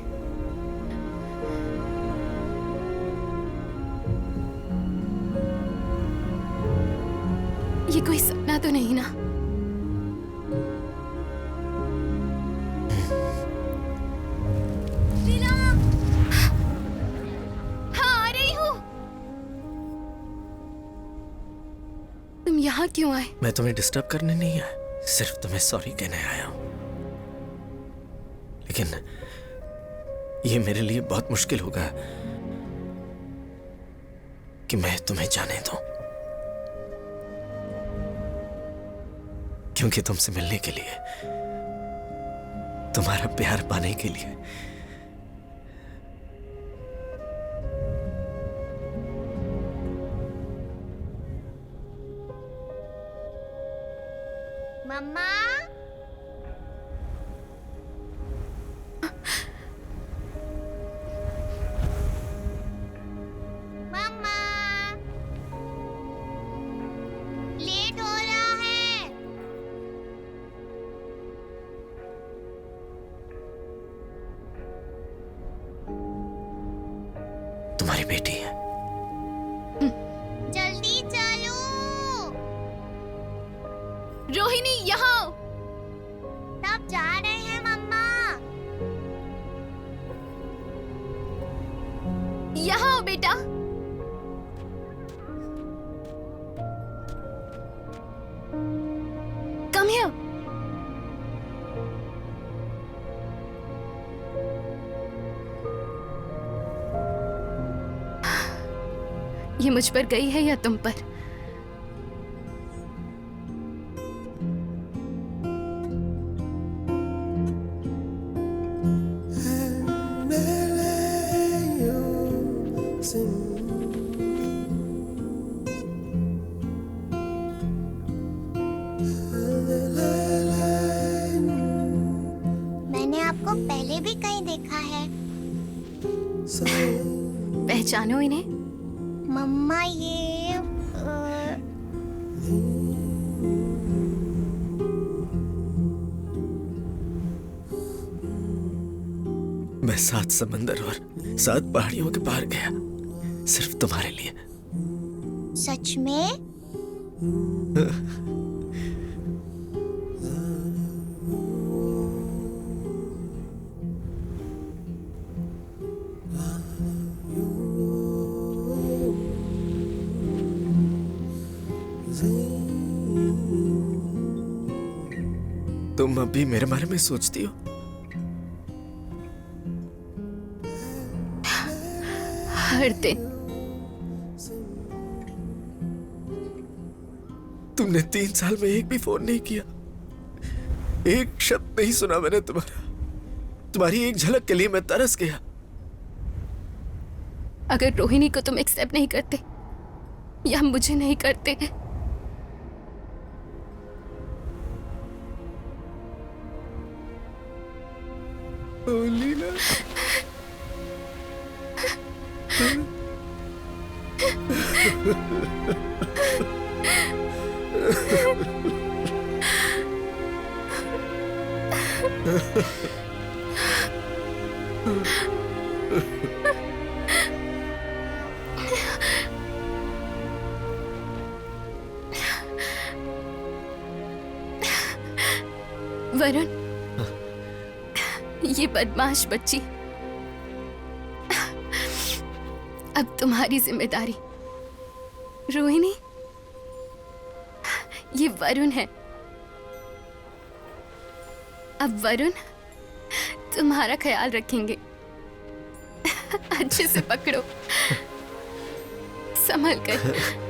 ये कोई सपना तो नहीं ना? हाँ, आ रही हूँ। तुम यहाँ क्यों आए? मैं तुम्हें डिस्टर्ब करने नहीं आया, सिर्फ तुम्हें सॉरी कहने आया हूं। लेकिन ये मेरे लिए बहुत मुश्किल होगा कि मैं तुम्हें जाने दूं, क्योंकि तुमसे मिलने के लिए, तुम्हारा प्यार पाने के लिए मम्मा, मम्मा, लेट हो रहा है। तुम्हारी बेटी है। जल्दी चलो। रोहिणी, यहाँ आओ। तब जा रहे हैं मम्मा। यहाँ आओ बेटा। Come here. ये मुझ पर गई है या तुम पर? मैंने आपको पहले भी कहीं देखा है। पहचानो इन्हें? मम्मा, ये मैं 7 समंदर और 7 पहाड़ियों के पार गया, सिर्फ तुम्हारे लिए। सच में? तुम अभी मेरे बारे में सोचती हो? हर दिन। तुमने 3 साल में एक भी फोन नहीं किया, एक शब्द नहीं सुना मैंने तुम्हारा। तुम्हारी एक झलक के लिए मैं तरस गया। अगर रोहिणी को तुम एक्सेप्ट नहीं करते या मुझे नहीं करते, ओ लीला, वरुण, ये बदमाश बच्ची अब तुम्हारी जिम्मेदारी। रोहिणी, ये वरुण है। अब वरुण तुम्हारा ख्याल रखेंगे। अच्छे से पकड़ो, संभल कर।